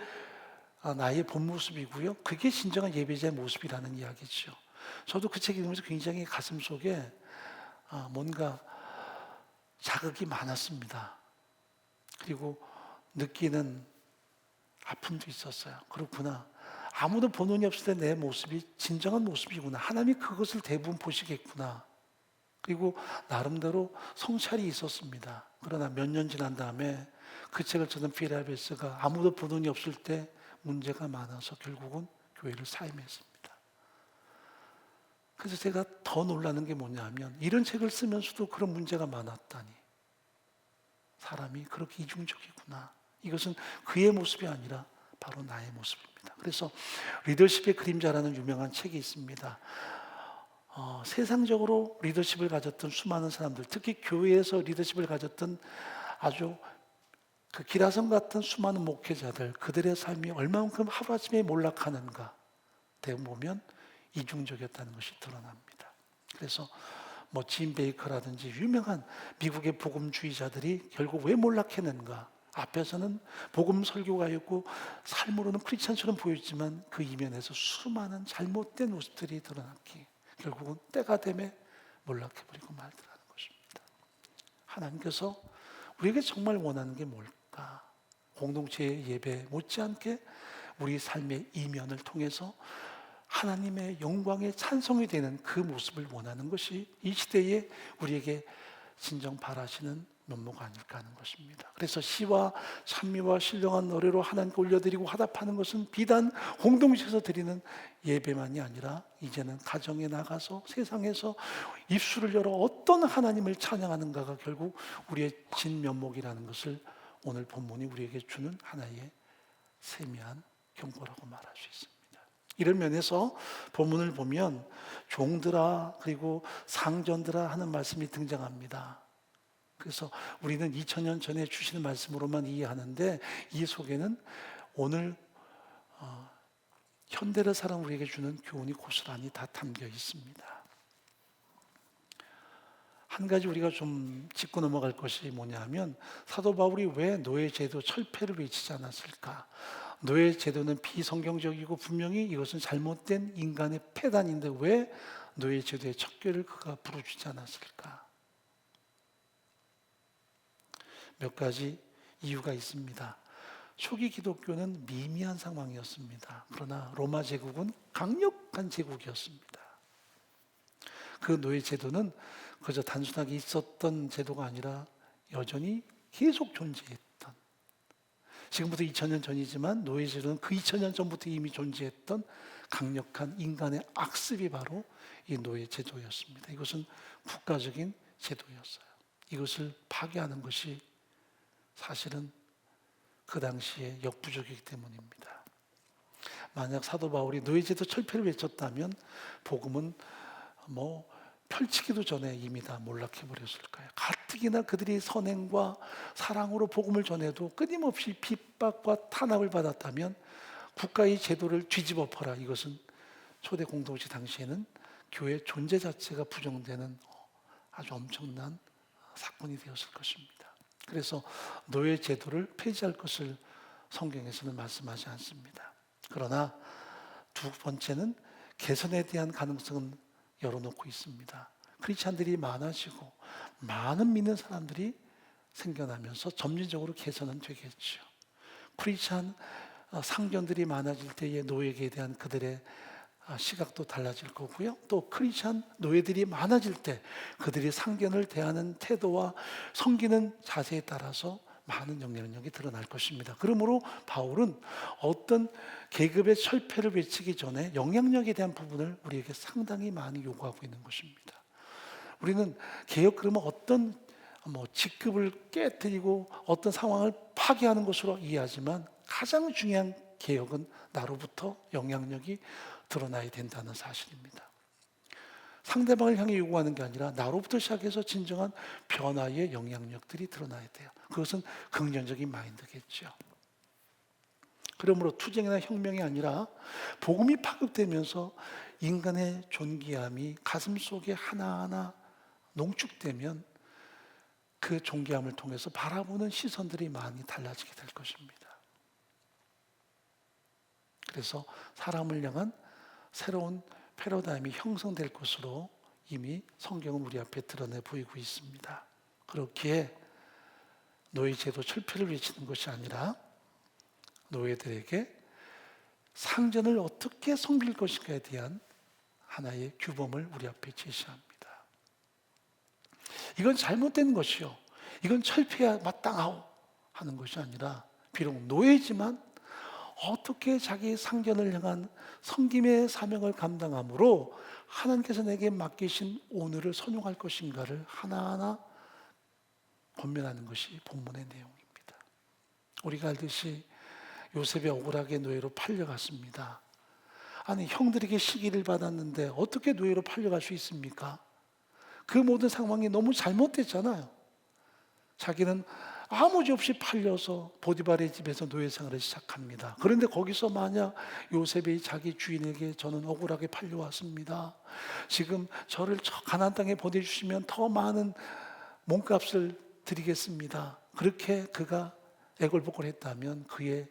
나의 본 모습이고요. 그게 진정한 예배자의 모습이라는 이야기죠. 저도 그 책 읽으면서 굉장히 가슴 속에 뭔가 자극이 많았습니다. 그리고 느끼는 아픔도 있었어요. 그렇구나. 아무도 보는 이 없을 때 내 모습이 진정한 모습이구나. 하나님이 그것을 대부분 보시겠구나. 그리고 나름대로 성찰이 있었습니다. 그러나 몇 년 지난 다음에 그 책을 쓰던 필 할베스가 아무도 보는 이 없을 때 문제가 많아서 결국은 교회를 사임했습니다. 그래서 제가 더 놀라는 게 뭐냐면 이런 책을 쓰면서도 그런 문제가 많았다니. 사람이 그렇게 이중적이구나. 이것은 그의 모습이 아니라 바로 나의 모습입니다. 그래서 리더십의 그림자라는 유명한 책이 있습니다. 세상적으로 리더십을 가졌던 수많은 사람들, 특히 교회에서 리더십을 가졌던 아주 그 기라성 같은 수많은 목회자들, 그들의 삶이 얼마만큼 하루아침에 몰락하는가 대부분 보면 이중적이었다는 것이 드러납니다. 그래서 짐 베이커라든지 유명한 미국의 복음주의자들이 결국 왜 몰락했는가? 앞에서는 복음 설교가였고 삶으로는 크리스찬처럼 보였지만 그 이면에서 수많은 잘못된 모습들이 드러났기 결국은 때가 되매 몰락해버리고 말더라는 것입니다. 하나님께서 우리에게 정말 원하는 게 뭘까? 공동체의 예배 못지않게 우리 삶의 이면을 통해서 하나님의 영광의 찬송이 되는 그 모습을 원하는 것이 이 시대에 우리에게 진정 바라시는 면모가 아닐까 하는 것입니다. 그래서 시와 찬미와 신령한 노래로 하나님께 올려드리고 화답하는 것은 비단 공동체에서 드리는 예배만이 아니라 이제는 가정에 나가서 세상에서 입술을 열어 어떤 하나님을 찬양하는가가 결국 우리의 진면목이라는 것을 오늘 본문이 우리에게 주는 하나의 세미한 경고라고 말할 수 있습니다. 이런 면에서 본문을 보면 종들아 그리고 상전들아 하는 말씀이 등장합니다. 그래서 우리는 2000년 전에 주시는 말씀으로만 이해하는데 이 속에는 오늘 현대를 살아온 우리에게 주는 교훈이 고스란히 다 담겨 있습니다. 한 가지 우리가 좀 짚고 넘어갈 것이 뭐냐면 사도 바울이 왜 노예제도 철폐를 외치지 않았을까? 노예제도는 비성경적이고 분명히 이것은 잘못된 인간의 폐단인데 왜 노예제도의 척결을 그가 부르주지 않았을까? 몇 가지 이유가 있습니다. 초기 기독교는 미미한 상황이었습니다. 그러나 로마 제국은 강력한 제국이었습니다. 그 노예 제도는 그저 단순하게 있었던 제도가 아니라 여전히 계속 존재했던, 지금부터 2000년 전이지만 노예 제도는 그 2000년 전부터 이미 존재했던 강력한 인간의 악습이 바로 이 노예 제도였습니다. 이것은 국가적인 제도였어요. 이것을 파괴하는 것이 사실은 그 당시에 역부족이기 때문입니다. 만약 사도 바울이 노예제도 철폐를 외쳤다면 복음은 펼치기도 전에 이미 다 몰락해버렸을 거예요. 가뜩이나 그들이 선행과 사랑으로 복음을 전해도 끊임없이 핍박과 탄압을 받았다면 국가의 제도를 뒤집어 엎어라. 이것은 초대 공동체 당시에는 교회 존재 자체가 부정되는 아주 엄청난 사건이 되었을 것입니다. 그래서 노예 제도를 폐지할 것을 성경에서는 말씀하지 않습니다. 그러나 두 번째는 개선에 대한 가능성은 열어놓고 있습니다. 크리스찬들이 많아지고 많은 믿는 사람들이 생겨나면서 점진적으로 개선은 되겠죠. 크리스찬 상견들이 많아질 때에 노예에 대한 그들의 시각도 달라질 거고요. 또 크리스찬 노예들이 많아질 때 그들이 상견을 대하는 태도와 섬기는 자세에 따라서 많은 영향력이 드러날 것입니다. 그러므로 바울은 어떤 계급의 철폐를 외치기 전에 영향력에 대한 부분을 우리에게 상당히 많이 요구하고 있는 것입니다. 우리는 개혁 그러면 어떤 직급을 깨뜨리고 어떤 상황을 파괴하는 것으로 이해하지만 가장 중요한 개혁은 나로부터 영향력이 드러나야 된다는 사실입니다. 상대방을 향해 요구하는 게 아니라 나로부터 시작해서 진정한 변화의 영향력들이 드러나야 돼요. 그것은 긍정적인 마인드겠죠. 그러므로 투쟁이나 혁명이 아니라 복음이 파급되면서 인간의 존귀함이 가슴 속에 하나하나 농축되면 그 존귀함을 통해서 바라보는 시선들이 많이 달라지게 될 것입니다. 그래서 사람을 향한 새로운 패러다임이 형성될 것으로 이미 성경은 우리 앞에 드러내 보이고 있습니다. 그렇기에 노예제도 철폐를 외치는 것이 아니라 노예들에게 상전을 어떻게 섬길 것인가에 대한 하나의 규범을 우리 앞에 제시합니다. 이건 잘못된 것이요, 이건 철폐해야 마땅하오 하는 것이 아니라 비록 노예지만 어떻게 자기 상견을 향한 섬김의 사명을 감당함으로 하나님께서 내게 맡기신 오늘을 선용할 것인가를 하나하나 권면하는 것이 본문의 내용입니다. 우리가 알듯이 요셉이 억울하게 노예로 팔려갔습니다. 아니, 형들에게 시기를 받았는데 어떻게 노예로 팔려갈 수 있습니까? 그 모든 상황이 너무 잘못됐잖아요. 자기는 아무 죄 없이 팔려서 보디발의 집에서 노예 생활을 시작합니다. 그런데 거기서 만약 요셉이 자기 주인에게 저는 억울하게 팔려왔습니다, 지금 저를 저 가나안 땅에 보내주시면 더 많은 몸값을 드리겠습니다, 그렇게 그가 애걸복걸 했다면 그의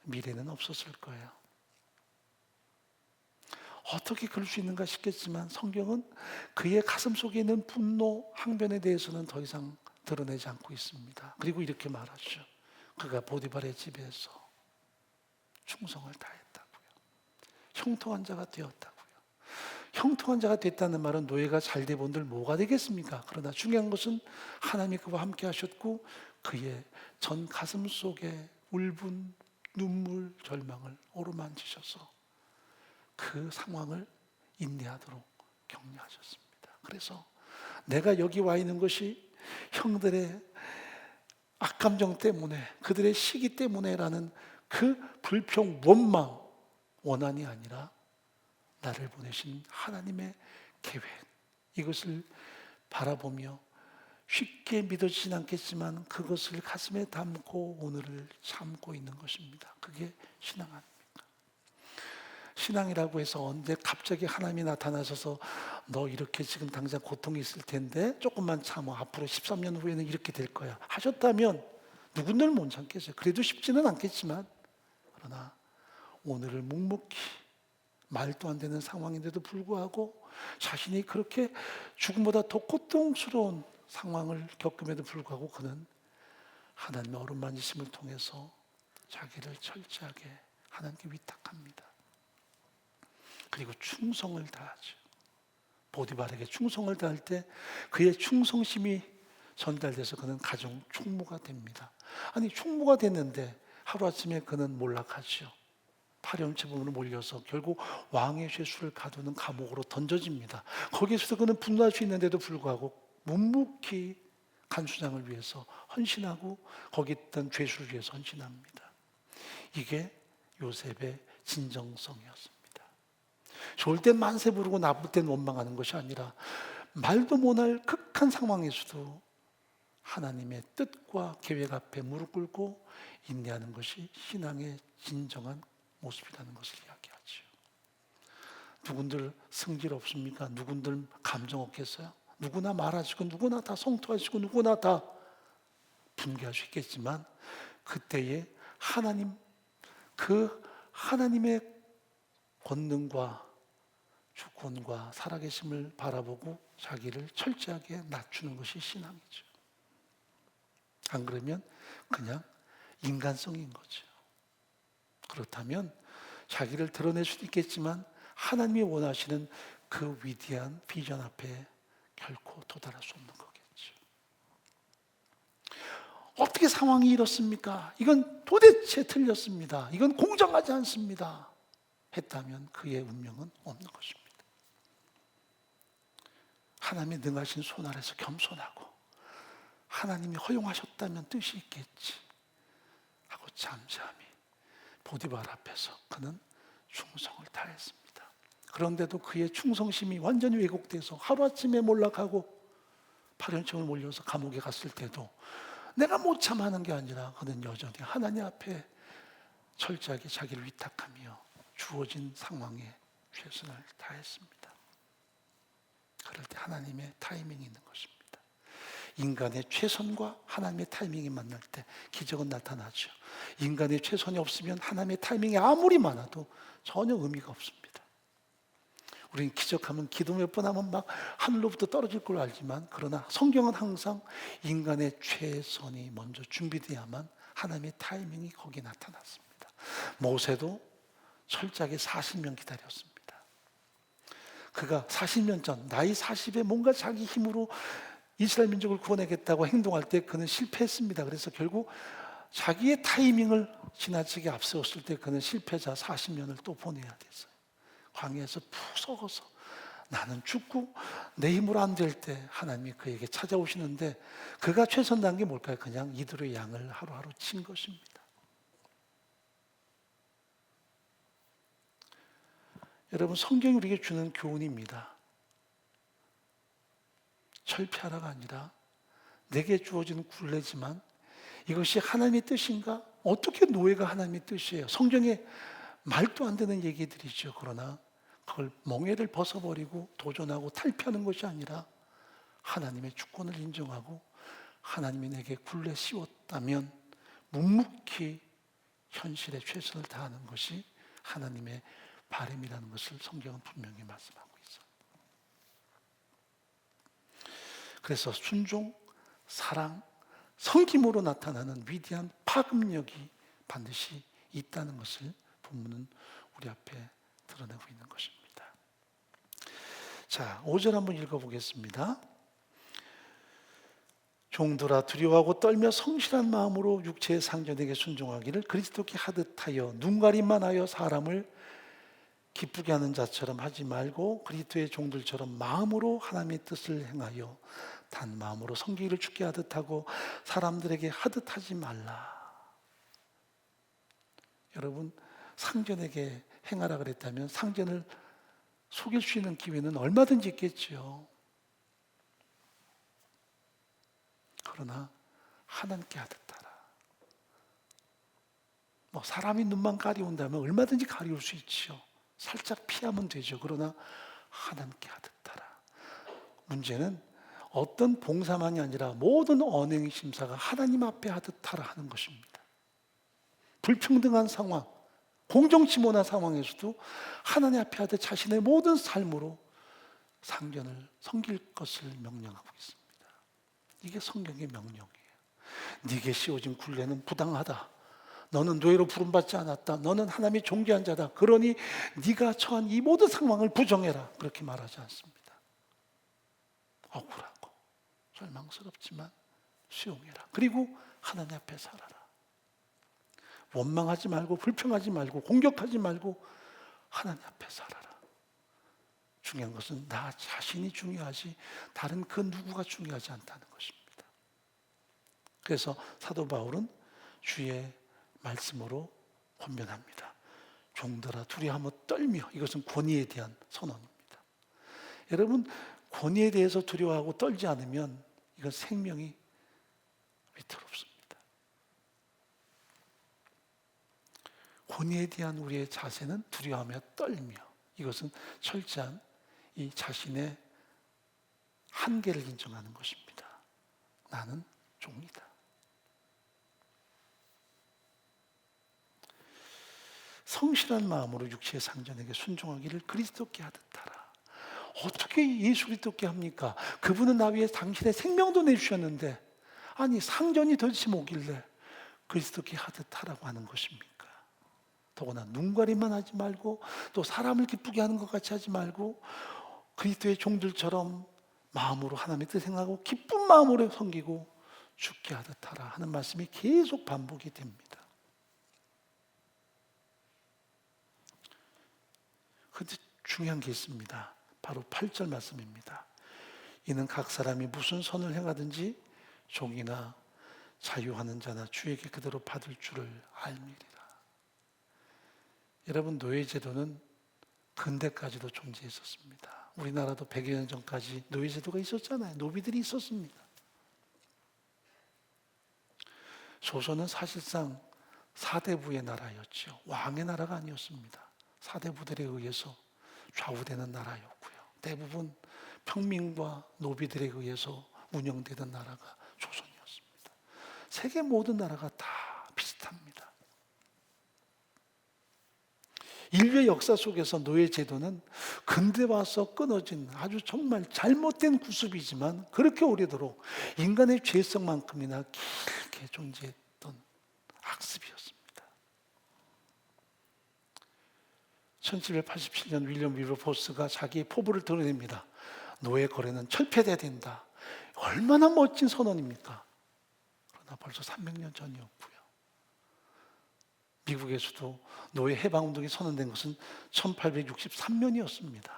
미래는 없었을 거예요. 어떻게 그럴 수 있는가 싶겠지만 성경은 그의 가슴 속에 있는 분노, 항변에 대해서는 더 이상 드러내지 않고 있습니다. 그리고 이렇게 말하죠. 그가 보디발의 집에서 충성을 다했다고요. 형통한 자가 되었다고요. 형통한 자가 됐다는 말은 노예가 잘 돼 본들 뭐가 되겠습니까? 그러나 중요한 것은 하나님이 그와 함께 하셨고 그의 전 가슴 속에 울분, 눈물, 절망을 어루만지셔서 그 상황을 인내하도록 격려하셨습니다. 그래서 내가 여기 와 있는 것이 형들의 악감정 때문에, 그들의 시기 때문에라는 그 불평, 원망, 원한이 아니라 나를 보내신 하나님의 계획, 이것을 바라보며 쉽게 믿어지진 않겠지만 그것을 가슴에 담고 오늘을 참고 있는 것입니다. 그게 신앙 아닙니까? 신앙이라고 해서 언제 갑자기 하나님이 나타나셔서 너 이렇게 지금 당장 고통이 있을 텐데 조금만 참아, 앞으로 13년 후에는 이렇게 될 거야 하셨다면 누군들 못 참겠어요. 그래도 쉽지는 않겠지만, 그러나 오늘을 묵묵히 말도 안 되는 상황인데도 불구하고 자신이 그렇게 죽음보다 더 고통스러운 상황을 겪음에도 불구하고 그는 하나님의 어루만지심을 통해서 자기를 철저하게 하나님께 위탁합니다. 그리고 충성을 다하죠. 보디발에게 충성을 다할 때 그의 충성심이 전달돼서 그는 가정 총무가 됩니다. 아니, 총무가 됐는데 하루아침에 그는 몰락하죠. 파렴치범으로 몰려서 결국 왕의 죄수를 가두는 감옥으로 던져집니다. 거기에서도 그는 분노할 수 있는데도 불구하고 묵묵히 간수장을 위해서 헌신하고 거기 있던 죄수를 위해서 헌신합니다. 이게 요셉의 진정성이었습니다. 좋을 땐 만세 부르고 나쁠 땐 원망하는 것이 아니라 말도 못할 극한 상황에서도 하나님의 뜻과 계획 앞에 무릎 꿇고 인내하는 것이 신앙의 진정한 모습이라는 것을 이야기하죠. 누군들 성질 없습니까? 누군들 감정 없겠어요? 누구나 말하시고 누구나 다 성토하시고 누구나 다 분개할 수 있겠지만 그때에 하나님, 그 하나님의 권능과 주권과 살아계심을 바라보고 자기를 철저하게 낮추는 것이 신앙이죠. 안 그러면 그냥 인간성인 거죠. 그렇다면 자기를 드러낼 수도 있겠지만 하나님이 원하시는 그 위대한 비전 앞에 결코 도달할 수 없는 거겠죠. 어떻게 상황이 이렇습니까? 이건 도대체 틀렸습니다. 이건 공정하지 않습니다. 했다면 그의 운명은 없는 것입니다. 하나님이 능하신 손 아래서 겸손하고 하나님이 허용하셨다면 뜻이 있겠지 하고 잠잠히 보디발 앞에서 그는 충성을 다했습니다. 그런데도 그의 충성심이 완전히 왜곡돼서 하루아침에 몰락하고 8년쯤을 몰려서 감옥에 갔을 때도 내가 못 참하는 게 아니라 그는 여전히 하나님 앞에 철저하게 자기를 위탁하며 주어진 상황에 최선을 다했습니다. 그럴 때 하나님의 타이밍이 있는 것입니다. 인간의 최선과 하나님의 타이밍이 만날 때 기적은 나타나죠. 인간의 최선이 없으면 하나님의 타이밍이 아무리 많아도 전혀 의미가 없습니다. 우리는 기적하면 기도 몇 번 하면 막 하늘로부터 떨어질 걸 알지만, 그러나 성경은 항상 인간의 최선이 먼저 준비돼야만 하나님의 타이밍이 거기에 나타났습니다. 모세도 철저하게 40년 기다렸습니다. 그가 40년 전 나이 40에 뭔가 자기 힘으로 이스라엘 민족을 구원하겠다고 행동할 때 그는 실패했습니다. 그래서 결국 자기의 타이밍을 지나치게 앞세웠을 때 그는 실패자 40년을 또 보내야 됐어요. 광야에서 푹 썩어서 나는 죽고 내 힘으로 안 될 때 하나님이 그에게 찾아오시는데 그가 최선 다한 게 뭘까요? 그냥 이들의 양을 하루하루 친 것입니다. 여러분, 성경이 우리에게 주는 교훈입니다. 철폐하라가 아니라 내게 주어진 굴레지만 이것이 하나님의 뜻인가? 어떻게 노예가 하나님의 뜻이에요? 성경에 말도 안 되는 얘기들이죠. 그러나 그걸 멍에를 벗어버리고 도전하고 탈피하는 것이 아니라 하나님의 주권을 인정하고 하나님이 내게 굴레 씌웠다면 묵묵히 현실에 최선을 다하는 것이 하나님의 바람이라는 것을 성경은 분명히 말씀하고 있어요. 그래서 순종, 사랑, 섬김으로 나타나는 위대한 파급력이 반드시 있다는 것을 본문은 우리 앞에 드러내고 있는 것입니다. 자, 5절 한번 읽어보겠습니다. 종들아 두려워하고 떨며 성실한 마음으로 육체의 상전에게 순종하기를 그리스도께 하듯하여 눈가림만 하여 사람을 기쁘게 하는 자처럼 하지 말고 그리스도의 종들처럼 마음으로 하나님의 뜻을 행하여 단 마음으로 섬기기를 주께 하듯 하고 사람들에게 하듯 하지 말라. 여러분, 상전에게 행하라 그랬다면 상전을 속일 수 있는 기회는 얼마든지 있겠죠. 그러나 하나님께 하듯 하라. 뭐 사람이 눈만 가리운다면 얼마든지 가리울 수 있죠. 살짝 피하면 되죠. 그러나 하나님께 하듯 하라. 문제는 어떤 봉사만이 아니라 모든 언행의 심사가 하나님 앞에 하듯 하라 하는 것입니다. 불평등한 상황, 공정치모난 상황에서도 하나님 앞에 하듯 자신의 모든 삶으로 상전을 섬길 것을 명령하고 있습니다. 이게 성경의 명령이에요. 네게 씌워진 굴레는 부당하다. 너는 노예로 부름받지 않았다. 너는 하나님의 존귀한 자다. 그러니 네가 처한 이 모든 상황을 부정해라. 그렇게 말하지 않습니다. 억울하고 절망스럽지만 수용해라. 그리고 하나님 앞에 살아라. 원망하지 말고 불평하지 말고 공격하지 말고 하나님 앞에 살아라. 중요한 것은 나 자신이 중요하지 다른 그 누구가 중요하지 않다는 것입니다. 그래서 사도 바울은 주의 말씀으로 권면합니다. 종들아 두려워하며 떨며, 이것은 권위에 대한 선언입니다. 여러분, 권위에 대해서 두려워하고 떨지 않으면 이건 생명이 위태롭습니다. 권위에 대한 우리의 자세는 두려워하며 떨며, 이것은 철저한 이 자신의 한계를 인정하는 것입니다. 나는 종이다. 성실한 마음으로 육체의 상전에게 순종하기를 그리스도께 하듯 하라. 어떻게 예수 그리스도께 합니까? 그분은 나 위해 당신의 생명도 내주셨는데, 아니 상전이 도대체 뭐길래 그리스도께 하듯 하라고 하는 것입니까? 더구나 눈가림만 하지 말고 또 사람을 기쁘게 하는 것 같이 하지 말고 그리스도의 종들처럼 마음으로 하나님의 뜻 생각하고 기쁜 마음으로 섬기고 죽게 하듯 하라 하는 말씀이 계속 반복이 됩니다. 그런데 중요한 게 있습니다. 바로 8절 말씀입니다. 이는 각 사람이 무슨 선을 행하든지 종이나 자유하는 자나 주에게 그대로 받을 줄을 알미리라. 여러분, 노예제도는 근대까지도 존재했었습니다. 우리나라도 100여 년 전까지 노예제도가 있었잖아요. 노비들이 있었습니다. 조선은 사실상 사대부의 나라였죠. 왕의 나라가 아니었습니다. 사대부들에 의해서 좌우되는 나라였고요. 대부분 평민과 노비들에 의해서 운영되던 나라가 조선이었습니다. 세계 모든 나라가 다 비슷합니다. 인류의 역사 속에서 노예 제도는 근대 와서 끊어진 아주 정말 잘못된 구습이지만 그렇게 오래도록 인간의 죄성만큼이나 길게 존재했던 악습이었습니다. 1787년 윌리엄 윌버포스가 자기의 포부를 드러냅니다. 노예 거래는 철폐돼야 된다. 얼마나 멋진 선언입니까? 그러나 벌써 300년 전이었고요. 미국에서도 노예 해방운동이 선언된 것은 1863년이었습니다.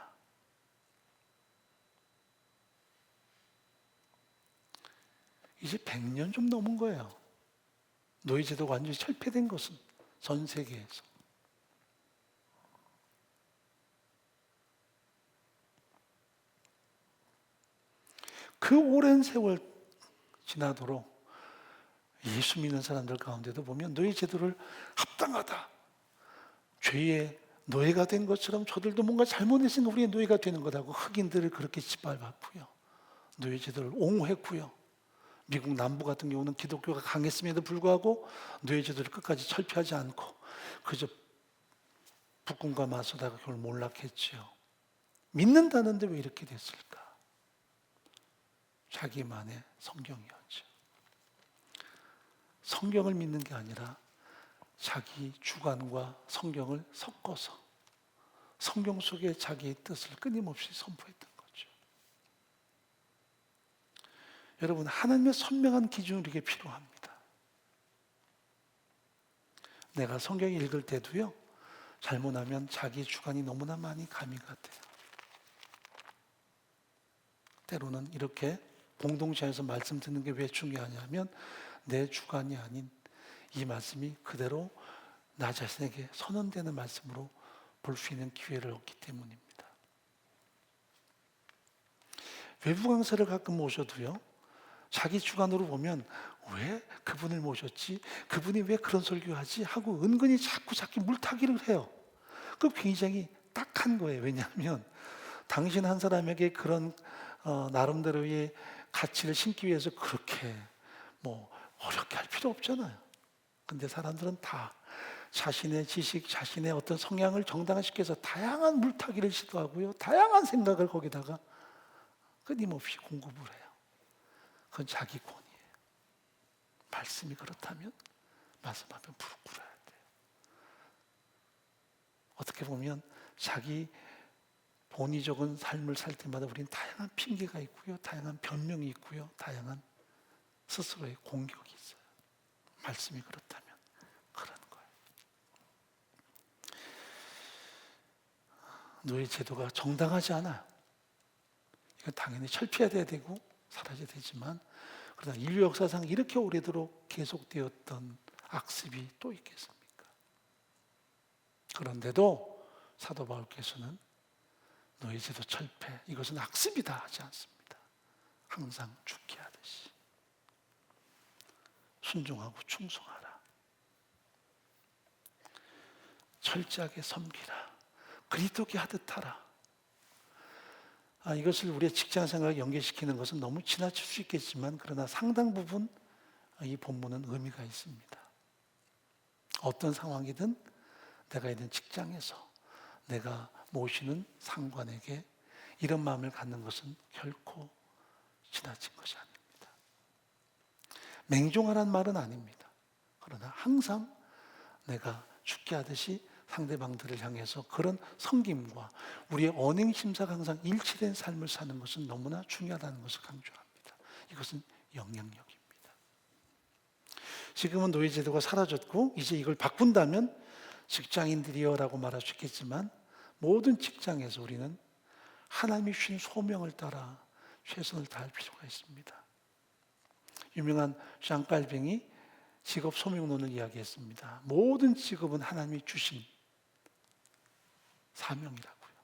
이제 100년 좀 넘은 거예요. 노예제도가 완전히 철폐된 것은 전 세계에서. 그 오랜 세월 지나도록 예수 믿는 사람들 가운데도 보면 노예 제도를 합당하다, 죄의 노예가 된 것처럼 저들도 뭔가 잘못했으니까 우리의 노예가 되는 거라고 흑인들을 그렇게 짓밟았고요. 노예 제도를 옹호했고요. 미국 남부 같은 경우는 기독교가 강했음에도 불구하고 노예 제도를 끝까지 철폐하지 않고 그저 북군과 맞서다가 그걸 몰락했지요. 믿는다는데 왜 이렇게 됐을까? 자기만의 성경이었죠. 성경을 믿는 게 아니라 자기 주관과 성경을 섞어서 성경 속에 자기의 뜻을 끊임없이 선포했던 거죠. 여러분, 하나님의 선명한 기준이 이게 필요합니다. 내가 성경 읽을 때도요, 잘못하면 자기 주관이 너무나 많이 가미가 돼요. 때로는 이렇게 공동체에서 말씀 듣는 게 왜 중요하냐면 내 주관이 아닌 이 말씀이 그대로 나 자신에게 선언되는 말씀으로 볼 수 있는 기회를 얻기 때문입니다. 외부 강사를 가끔 모셔도요, 자기 주관으로 보면 왜 그분을 모셨지? 그분이 왜 그런 설교하지? 하고 은근히 자꾸 물타기를 해요. 그 굉장히 딱한 거예요. 왜냐하면 당신 한 사람에게 그런 나름대로의 가치를 심기 위해서 그렇게 어렵게 할 필요 없잖아요. 근데 사람들은 다 자신의 지식, 자신의 어떤 성향을 정당화시켜서 해서 다양한 물타기를 시도하고요. 다양한 생각을 거기다가 끊임없이 공급을 해요. 그건 자기 권위예요. 말씀이 그렇다면 말씀 앞에 무릎 꿇어야 돼요. 어떻게 보면 자기 본의적인 삶을 살 때마다 우리는 다양한 핑계가 있고요. 다양한 변명이 있고요. 다양한 스스로의 공격이 있어요. 말씀이 그렇다면 그런 거예요. 노예 제도가 정당하지 않아요. 이건 당연히 철폐해야 되고 사라져야 되지만 그러나 인류 역사상 이렇게 오래도록 계속되었던 악습이 또 있겠습니까? 그런데도 사도 바울께서는 노예 제도 철폐, 이것은 악습이다 하지 않습니다. 항상 죽게 하듯이 순종하고 충성하라. 철저하게 섬기라. 그리스도께 하듯 하라. 이것을 우리의 직장 생활에 연계시키는 것은 너무 지나칠 수 있겠지만 그러나 상당 부분 이 본문은 의미가 있습니다. 어떤 상황이든 내가 있는 직장에서 내가 모시는 상관에게 이런 마음을 갖는 것은 결코 지나친 것이 아닙니다. 맹종하라는 말은 아닙니다. 그러나 항상 내가 죽게 하듯이 상대방들을 향해서 그런 섬김과 우리의 언행 심사가 항상 일치된 삶을 사는 것은 너무나 중요하다는 것을 강조합니다. 이것은 영향력입니다. 지금은 노예제도가 사라졌고 이제 이걸 바꾼다면 직장인들이여라고 말할 수 있겠지만 모든 직장에서 우리는 하나님이 주신 소명을 따라 최선을 다할 필요가 있습니다. 유명한 장 칼뱅이 직업 소명론을 이야기했습니다. 모든 직업은 하나님이 주신 사명이라고요.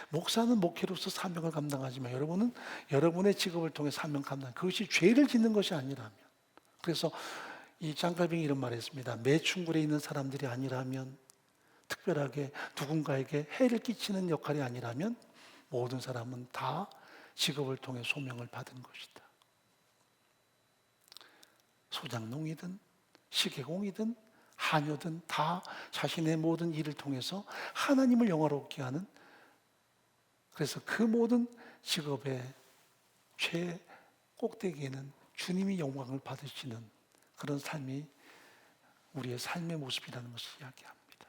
목사는 목회로서 사명을 감당하지만 여러분은 여러분의 직업을 통해 사명 감당. 그것이 죄를 짓는 것이 아니라면, 그래서 이 장칼뱅이 이런 말했습니다. 매춘굴에 있는 사람들이 아니라면, 특별하게 누군가에게 해를 끼치는 역할이 아니라면 모든 사람은 다 직업을 통해 소명을 받은 것이다. 소장농이든 시계공이든 하녀든 다 자신의 모든 일을 통해서 하나님을 영화롭게 하는, 그래서 그 모든 직업의 최꼭대기에는 주님이 영광을 받으시는 그런 삶이 우리의 삶의 모습이라는 것을 이야기합니다.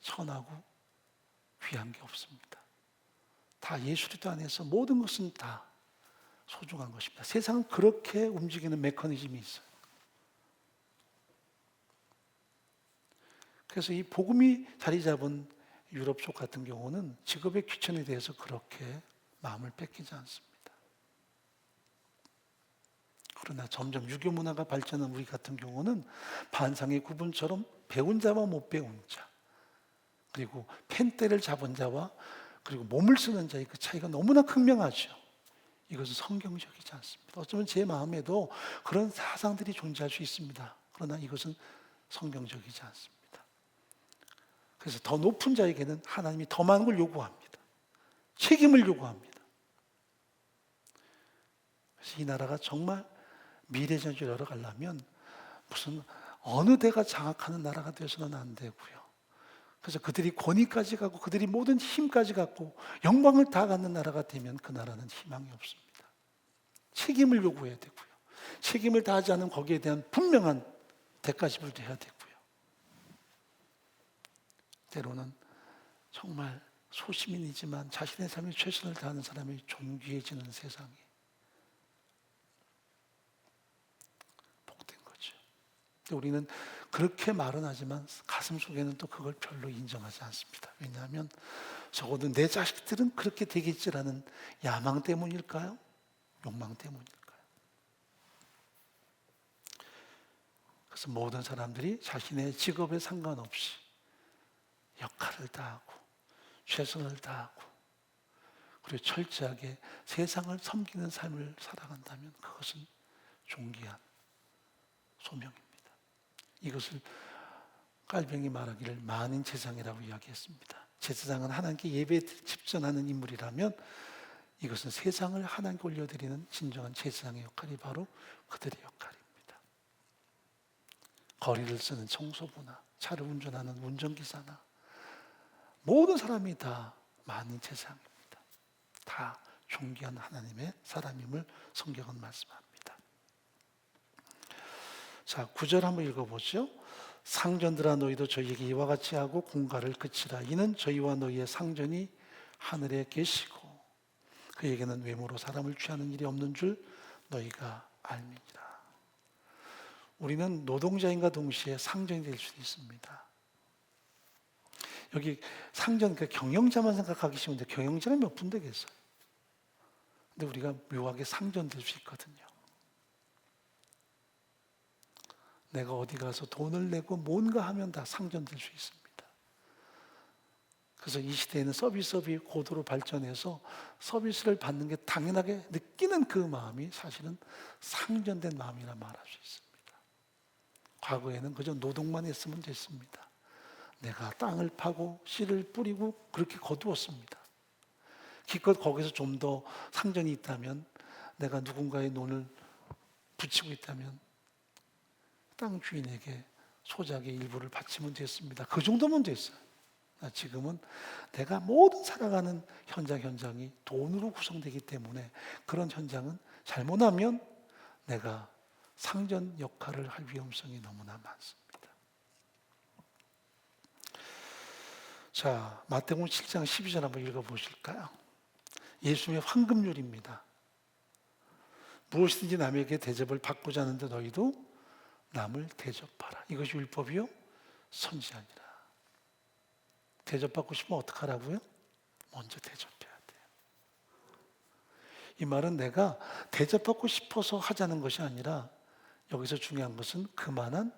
선하고 귀한 게 없습니다. 다 예수 그리스도 안에서 모든 것은 다 소중한 것입니다. 세상은 그렇게 움직이는 메커니즘이 있어요. 그래서 이 복음이 자리 잡은 유럽 쪽 같은 경우는 직업의 귀천에 대해서 그렇게 마음을 뺏기지 않습니다. 그러나 점점 유교 문화가 발전한 우리 같은 경우는 반상의 구분처럼 배운 자와 못 배운 자, 그리고 펜대를 잡은 자와 그리고 몸을 쓰는 자의 그 차이가 너무나 극명하죠. 이것은 성경적이지 않습니다. 어쩌면 제 마음에도 그런 사상들이 존재할 수 있습니다. 그러나 이것은 성경적이지 않습니다. 그래서 더 높은 자에게는 하나님이 더 많은 걸 요구합니다. 책임을 요구합니다. 그래서 이 나라가 정말 미래전지를 열어가려면 무슨 어느 데가 장악하는 나라가 되어서는 안 되고요. 그래서 그들이 권위까지 갖고 그들이 모든 힘까지 갖고 영광을 다 갖는 나라가 되면 그 나라는 희망이 없습니다. 책임을 요구해야 되고요. 책임을 다하지 않은 거기에 대한 분명한 대가 지불도 해야 되고요. 때로는 정말 소시민이지만 자신의 삶에 최선을 다하는 사람이 존귀해지는 세상이 복된 거죠. 근데 우리는 그렇게 말은 하지만 가슴 속에는 또 그걸 별로 인정하지 않습니다. 왜냐하면 적어도 내 자식들은 그렇게 되겠지라는 야망 때문일까요? 욕망 때문일까요? 그래서 모든 사람들이 자신의 직업에 상관없이 역할을 다하고 최선을 다하고 그리고 철저하게 세상을 섬기는 삶을 살아간다면 그것은 존귀한 소명입니다. 이것을 칼뱅이 말하기를 만인 제사장이라고 이야기했습니다. 제사장은 하나님께 예배 집전하는 인물이라면 이것은 세상을 하나님께 올려드리는 진정한 제사장의 역할이 바로 그들의 역할입니다. 거리를 쓰는 청소부나 차를 운전하는 운전기사나 모든 사람이 다 만인 제사장입니다. 다 존귀한 하나님의 사람임을 성경은 말씀합니다. 자, 9절 한번 읽어보죠. 상전들아 너희도 저희에게 이와 같이 하고 공갈을 그치라. 이는 저희와 너희의 상전이 하늘에 계시고 그에게는 외모로 사람을 취하는 일이 없는 줄 너희가 알미니라. 우리는 노동자인과 동시에 상전이 될 수도 있습니다. 여기 상전, 그러니까 경영자만 생각하기 쉬운데 경영자가 몇 분 되겠어요? 근데 우리가 묘하게 상전 될 수 있거든요. 내가 어디 가서 돈을 내고 뭔가 하면 다 상전될 수 있습니다. 그래서 이 시대에는 서비스업이 고도로 발전해서 서비스를 받는 게 당연하게 느끼는 그 마음이 사실은 상전된 마음이라 말할 수 있습니다. 과거에는 그저 노동만 했으면 됐습니다. 내가 땅을 파고 씨를 뿌리고 그렇게 거두었습니다. 기껏 거기서 좀 더 상전이 있다면, 내가 누군가의 논을 붙이고 있다면 땅 주인에게 소작의 일부를 바치면 됐습니다. 그 정도면 됐어요. 지금은 내가 모든 살아가는 현장이 돈으로 구성되기 때문에 그런 현장은 잘못하면 내가 상전 역할을 할 위험성이 너무나 많습니다. 자, 마태복음 7장 12절 한번 읽어보실까요? 예수님의 황금률입니다. 무엇이든지 남에게 대접을 받고자 하는데 너희도 남을 대접하라. 이것이 율법이요 선지자니라. 대접받고 싶으면 어떻게 하라고요? 먼저 대접해야 돼요. 이 말은 내가 대접받고 싶어서 하자는 것이 아니라 여기서 중요한 것은 그만한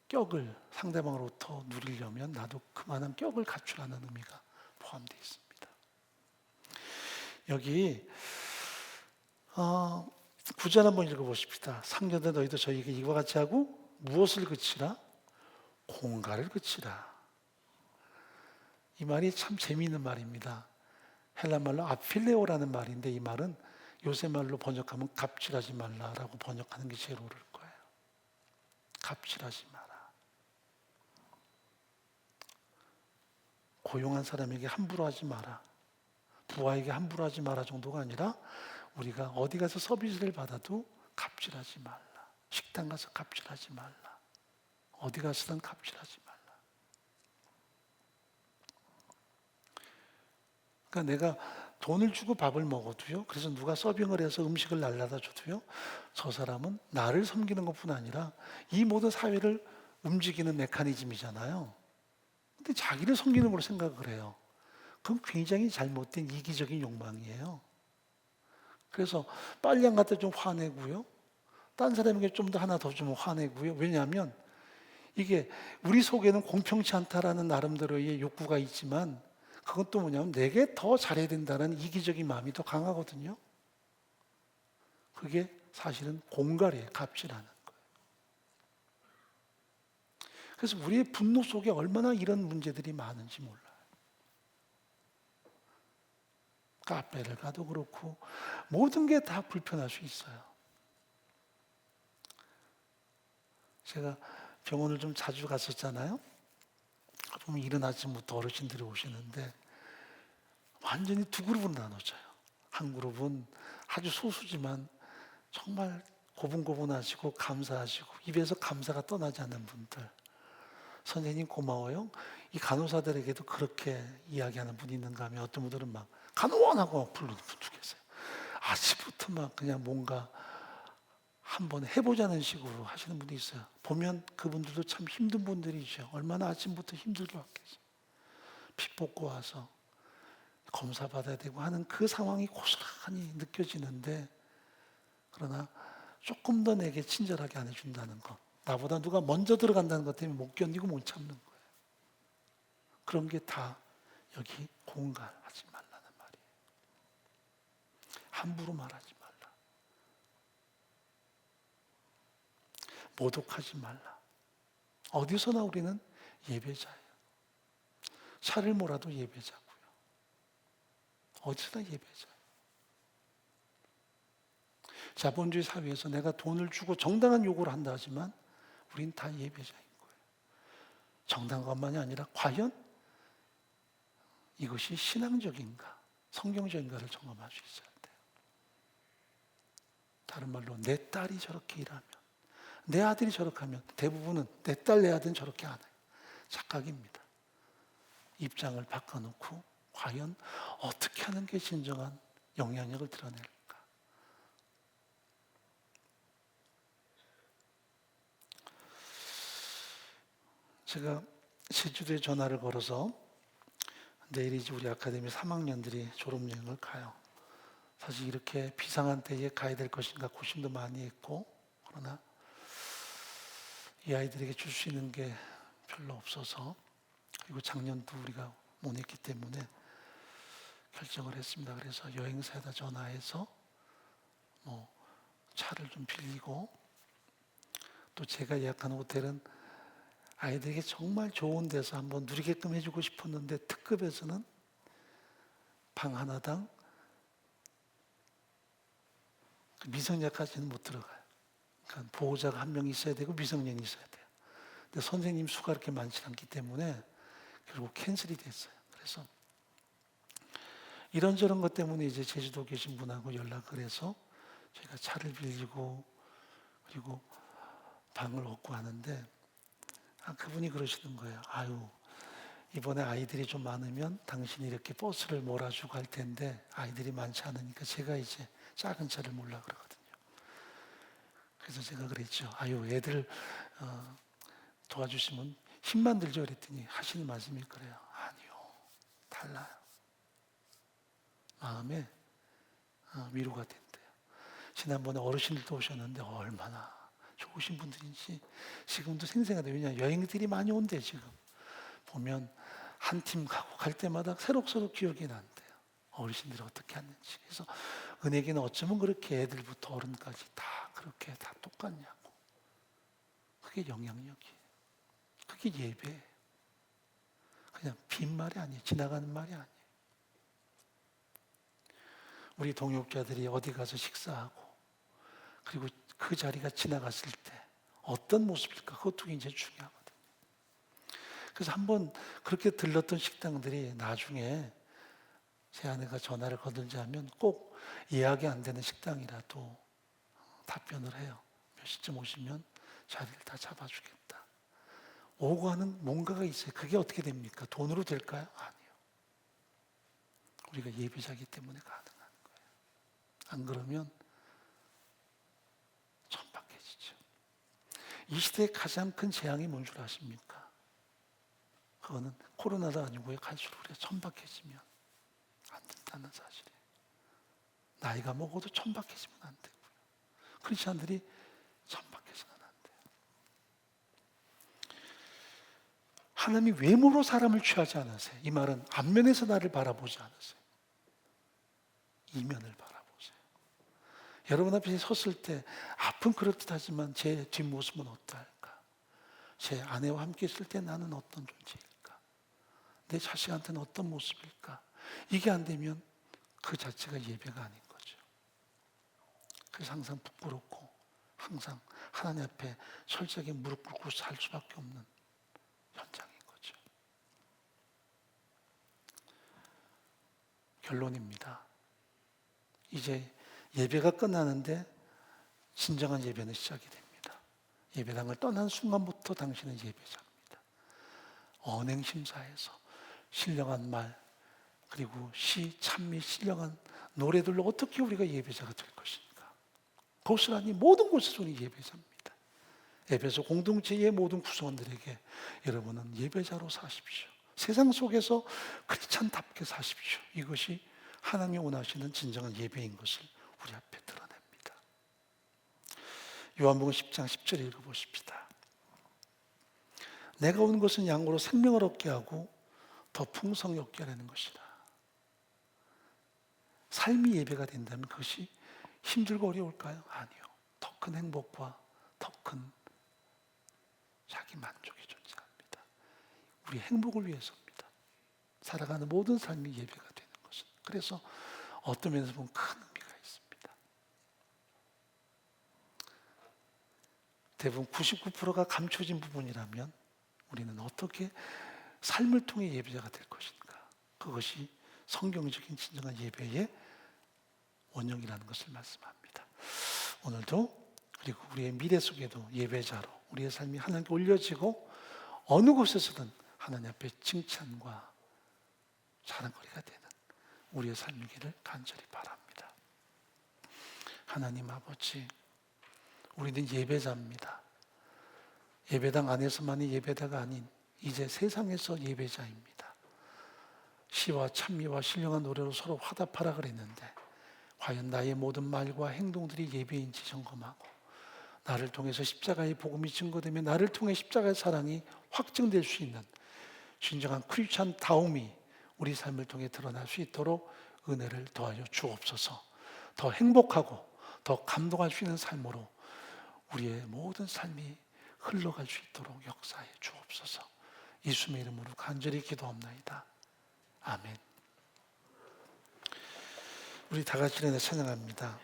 격을 상대방으로부터 누리려면 나도 그만한 격을 갖추라는 의미가 포함되어 있습니다. 여기 9절 한번 읽어보십시다. 상전들 너희도 저희에게 이와 같이 하고 무엇을 그치라? 공갈을 그치라. 이 말이 참 재미있는 말입니다. 헬라 말로 아필레오라는 말인데 이 말은 요새 말로 번역하면 갑질하지 말라라고 번역하는 게 제일 옳을 거예요. 갑질하지 마라. 고용한 사람에게 함부로 하지 마라. 부하에게 함부로 하지 마라 정도가 아니라 우리가 어디 가서 서비스를 받아도 갑질하지 말라. 식당 가서 갑질하지 말라. 어디 가서든 갑질하지 말라. 그러니까 내가 돈을 주고 밥을 먹어도요. 그래서 누가 서빙을 해서 음식을 날라다 줘도요. 저 사람은 나를 섬기는 것뿐 아니라 이 모든 사회를 움직이는 메커니즘이잖아요. 근데 자기를 섬기는 걸로 생각을 해요. 그건 굉장히 잘못된 이기적인 욕망이에요. 그래서 빨리 안 갔다 좀 화내고요. 딴 사람에게 좀 더 하나 더 주면 화내고요. 왜냐하면 이게 우리 속에는 공평치 않다라는 나름대로의 욕구가 있지만 그건 또 뭐냐면 내게 더 잘해야 된다는 이기적인 마음이 더 강하거든요. 그게 사실은 공갈이에요. 갑질하는 거예요. 그래서 우리의 분노 속에 얼마나 이런 문제들이 많은지 몰라요. 카페를 가도 그렇고 모든 게 다 불편할 수 있어요. 제가 병원을 좀 자주 갔었잖아요. 보면 이른 아침부터 어르신들이 오시는데 완전히 두 그룹으로 나눠져요. 한 그룹은 아주 소수지만 정말 고분고분하시고 감사하시고 입에서 감사가 떠나지 않는 분들. 선생님 고마워요. 이 간호사들에게도 그렇게 이야기하는 분이 있는가 하면 어떤 분들은 막 간호원하고 부르는 분도 계세요. 아침부터 막 그냥 뭔가 한번 해보자는 식으로 하시는 분도 있어요. 보면 그분들도 참 힘든 분들이죠. 얼마나 아침부터 힘들었겠어요. 피 뽑고 와서 검사 받아야 되고 하는 그 상황이 고스란히 느껴지는데 그러나 조금 더 내게 친절하게 안 해준다는 것. 나보다 누가 먼저 들어간다는 것 때문에 못 견디고 못 참는 거예요. 그런 게 다 여기 공갈하지 말라는 말이에요. 함부로 말하지 말라. 모독하지 말라. 어디서나 우리는 예배자예요. 차를 몰아도 예배자고요. 어디서나 예배자예요. 자본주의 사회에서 내가 돈을 주고 정당한 요구를 한다 하지만 우린 다 예배자인 거예요. 정당한 것만이 아니라 과연 이것이 신앙적인가, 성경적인가를 점검할 수 있어야 돼요. 다른 말로 내 딸이 저렇게 일하면, 내 아들이 저렇게 하면 대부분은 내 딸, 내 아들은 저렇게 안 해요. 착각입니다. 입장을 바꿔놓고 과연 어떻게 하는 게 진정한 영향력을 드러낼까? 제가 제주도에 전화를 걸어서 내일이지 우리 아카데미 3학년들이 졸업여행을 가요. 사실 이렇게 비상한 때에 가야 될 것인가 고심도 많이 했고 그러나 이 아이들에게 줄 수 있는 게 별로 없어서 그리고 작년도 우리가 못 했기 때문에 결정을 했습니다. 그래서 여행사에다 전화해서 차를 좀 빌리고 또 제가 예약한 호텔은 아이들에게 정말 좋은 데서 한번 누리게끔 해주고 싶었는데 특급에서는 방 하나당 미성년까지는 못 들어가요. 그러니까 보호자가 한 명 있어야 되고 미성년이 있어야 돼요. 근데 선생님 수가 그렇게 많지 않기 때문에 결국 캔슬이 됐어요. 그래서 이런저런 것 때문에 이제 제주도 계신 분하고 연락을 해서 저희가 차를 빌리고 그리고 방을 얻고 하는데 그분이 그러시는 거예요. 아유, 이번에 아이들이 좀 많으면 당신이 이렇게 버스를 몰아주고 할 텐데 아이들이 많지 않으니까 제가 이제 작은 차를 몰라 그러거든요. 그래서 제가 그랬죠. 아유, 애들 도와주시면 힘만 들죠 그랬더니 하시는 말씀이 그래요. 아니요, 달라요. 마음에 위로가 된대요. 지난번에 어르신들도 오셨는데 얼마나 좋으신 분들인지 지금도 생생하대요. 왜냐하면 여행들이 많이 온대. 지금 보면 한 팀 가고 갈 때마다 새록새록 기억이 난대요. 어르신들이 어떻게 하는지. 그래서 은혜기는 어쩌면 그렇게 애들부터 어른까지 다 그렇게 다 똑같냐고. 그게 영향력이에요. 그게 예배예요. 그냥 빈말이 아니에요. 지나가는 말이 아니에요. 우리 동역자들이 어디 가서 식사하고 그리고 그 자리가 지나갔을 때 어떤 모습일까? 그것도 굉장히 중요하거든요. 그래서 한번 그렇게 들렀던 식당들이 나중에 제 아내가 전화를 거들자면 꼭 예약이 안 되는 식당이라도 답변을 해요. 몇 시쯤 오시면 자리를 다 잡아주겠다. 오고 하는 뭔가가 있어요. 그게 어떻게 됩니까? 돈으로 될까요? 아니요. 우리가 예배자이기 때문에 가능한 거예요. 안 그러면 천박해지죠. 이 시대의 가장 큰 재앙이 뭔 줄 아십니까? 그거는 코로나도 아니고 갈수록 우리가 천박해지면 안 된다는 사실이에요. 나이가 먹어도 천박해지면 안 되고요. 크리스찬들이 천박해지면 안 돼요. 하나님이 외모로 사람을 취하지 않으세요. 이 말은 앞면에서 나를 바라보지 않으세요. 이면을 바라보세요. 여러분 앞에 섰을 때 앞은 그렇듯하지만 제 뒷모습은 어떠할까? 제 아내와 함께 있을 때 나는 어떤 존재일까? 내 자식한테는 어떤 모습일까? 이게 안 되면 그 자체가 예배가 아닌 거죠. 그래서 항상 부끄럽고 항상 하나님 앞에 철저하게 무릎 꿇고 살 수밖에 없는 현장인 거죠. 결론입니다. 이제 예배가 끝나는데 진정한 예배는 시작이 됩니다. 예배당을 떠난 순간부터 당신은 예배자입니다. 언행심사에서 신령한 말 그리고 시, 찬미, 신령한 노래들로 어떻게 우리가 예배자가 될 것인가? 고스란히 모든 곳에서 우리 예배자입니다. 에베소 공동체의 모든 구성원들에게 여러분은 예배자로 사십시오. 세상 속에서 크리스찬답게 사십시오. 이것이 하나님이 원하시는 진정한 예배인 것을 우리 앞에 드러냅니다. 요한복음 10장 10절에 읽어보십시다. 내가 온 것은 양으로 생명을 얻게 하고 더 풍성히 얻게 하려는 것이라. 삶이 예배가 된다면 그것이 힘들고 어려울까요? 아니요. 더 큰 행복과 더 큰 자기 만족이 존재합니다. 우리 행복을 위해서입니다. 살아가는 모든 삶이 예배가 되는 것은. 그래서 어떤 면에서 보면 큰 의미가 있습니다. 대부분 99%가 감춰진 부분이라면 우리는 어떻게 삶을 통해 예배자가 될 것인가? 그것이 성경적인 진정한 예배의 원형이라는 것을 말씀합니다. 오늘도 그리고 우리의 미래 속에도 예배자로 우리의 삶이 하나님께 올려지고 어느 곳에서든 하나님 앞에 칭찬과 자랑거리가 되는 우리의 삶이기를 간절히 바랍니다. 하나님 아버지, 우리는 예배자입니다. 예배당 안에서만이 예배자가 아닌 이제 세상에서 예배자입니다. 시와 찬미와 신령한 노래로 서로 화답하라 그랬는데 과연 나의 모든 말과 행동들이 예배인지 점검하고 나를 통해서 십자가의 복음이 증거되며 나를 통해 십자가의 사랑이 확증될 수 있는 진정한 크리스찬 다움이 우리 삶을 통해 드러날 수 있도록 은혜를 더하여 주옵소서. 더 행복하고 더 감동할 수 있는 삶으로 우리의 모든 삶이 흘러갈 수 있도록 역사해 주옵소서. 예수님의 이름으로 간절히 기도합나이다. 아멘. 우리 다 같이 은혜 찬양합니다.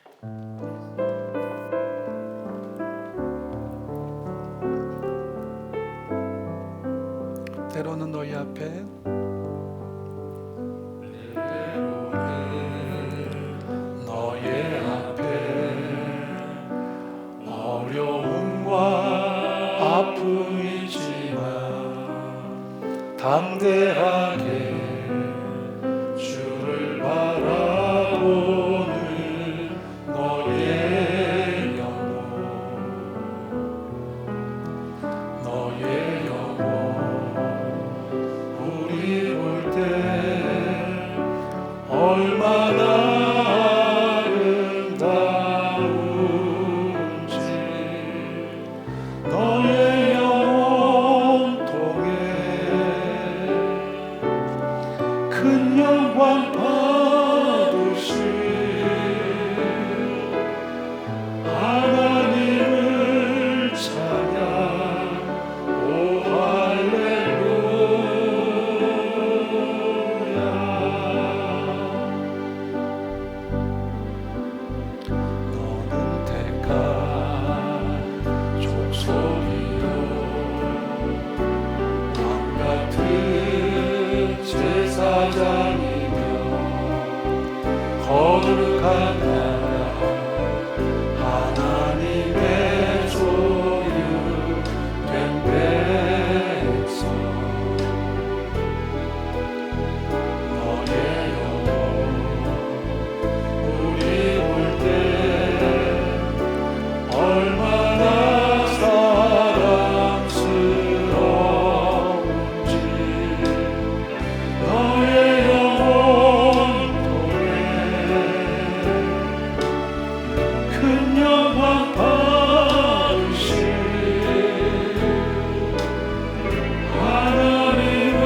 때로는 너희 앞에 너의 앞에 어려운 거룩한 나라 하나님의 소유된 백성 너의 영혼 우리 볼 때 얼마나 사랑스러운지 너의 영혼통에 큰 영광 받으실 하나님을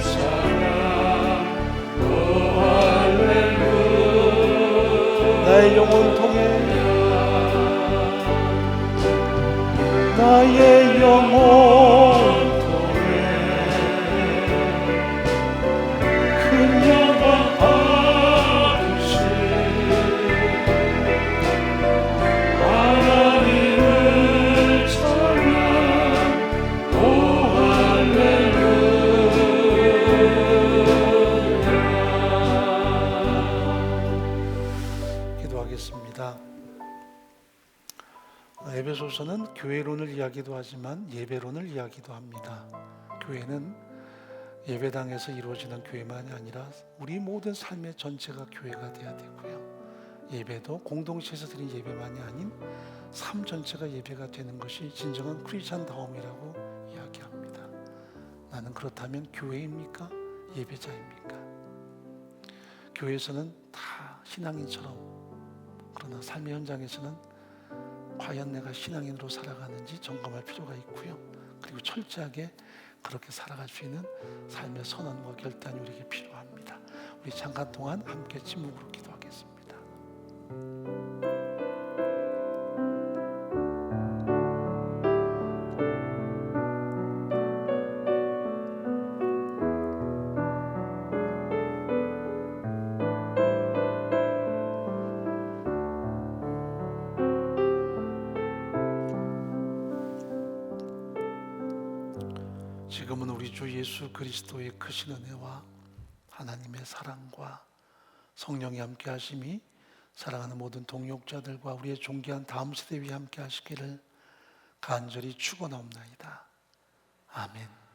찬양 오 할렐루야 나의 영혼 통해 나의 영혼 큰 영광 받으실 하나님을 찬양 오 할렐루야 기도하겠습니다. 에베소서는 교회론을 이야기도 하지만 예배론을 이야기도 합니다. 교회는 예배당에서 이루어지는 교회만이 아니라 우리 모든 삶의 전체가 교회가 되어야 되고요. 예배도 공동체에서 드린 예배만이 아닌 삶 전체가 예배가 되는 것이 진정한 크리스찬다움이라고 이야기합니다. 나는 그렇다면 교회입니까? 예배자입니까? 교회에서는 다 신앙인처럼, 그러나 삶의 현장에서는 과연 내가 신앙인으로 살아가는지 점검할 필요가 있고요. 그리고 철저하게 그렇게 살아갈 수 있는 삶의 선언과 결단이 우리에게 필요합니다. 우리 잠깐 동안 함께 침묵으로 기도하겠습니다. 지금은 우리 주 예수 그리스도의 크신 은혜와 하나님의 사랑과 성령의 함께 하심이 사랑하는 모든 동역자들과 우리의 존귀한 다음 세대 위에 함께 하시기를 간절히 축원하옵나이다. 아멘.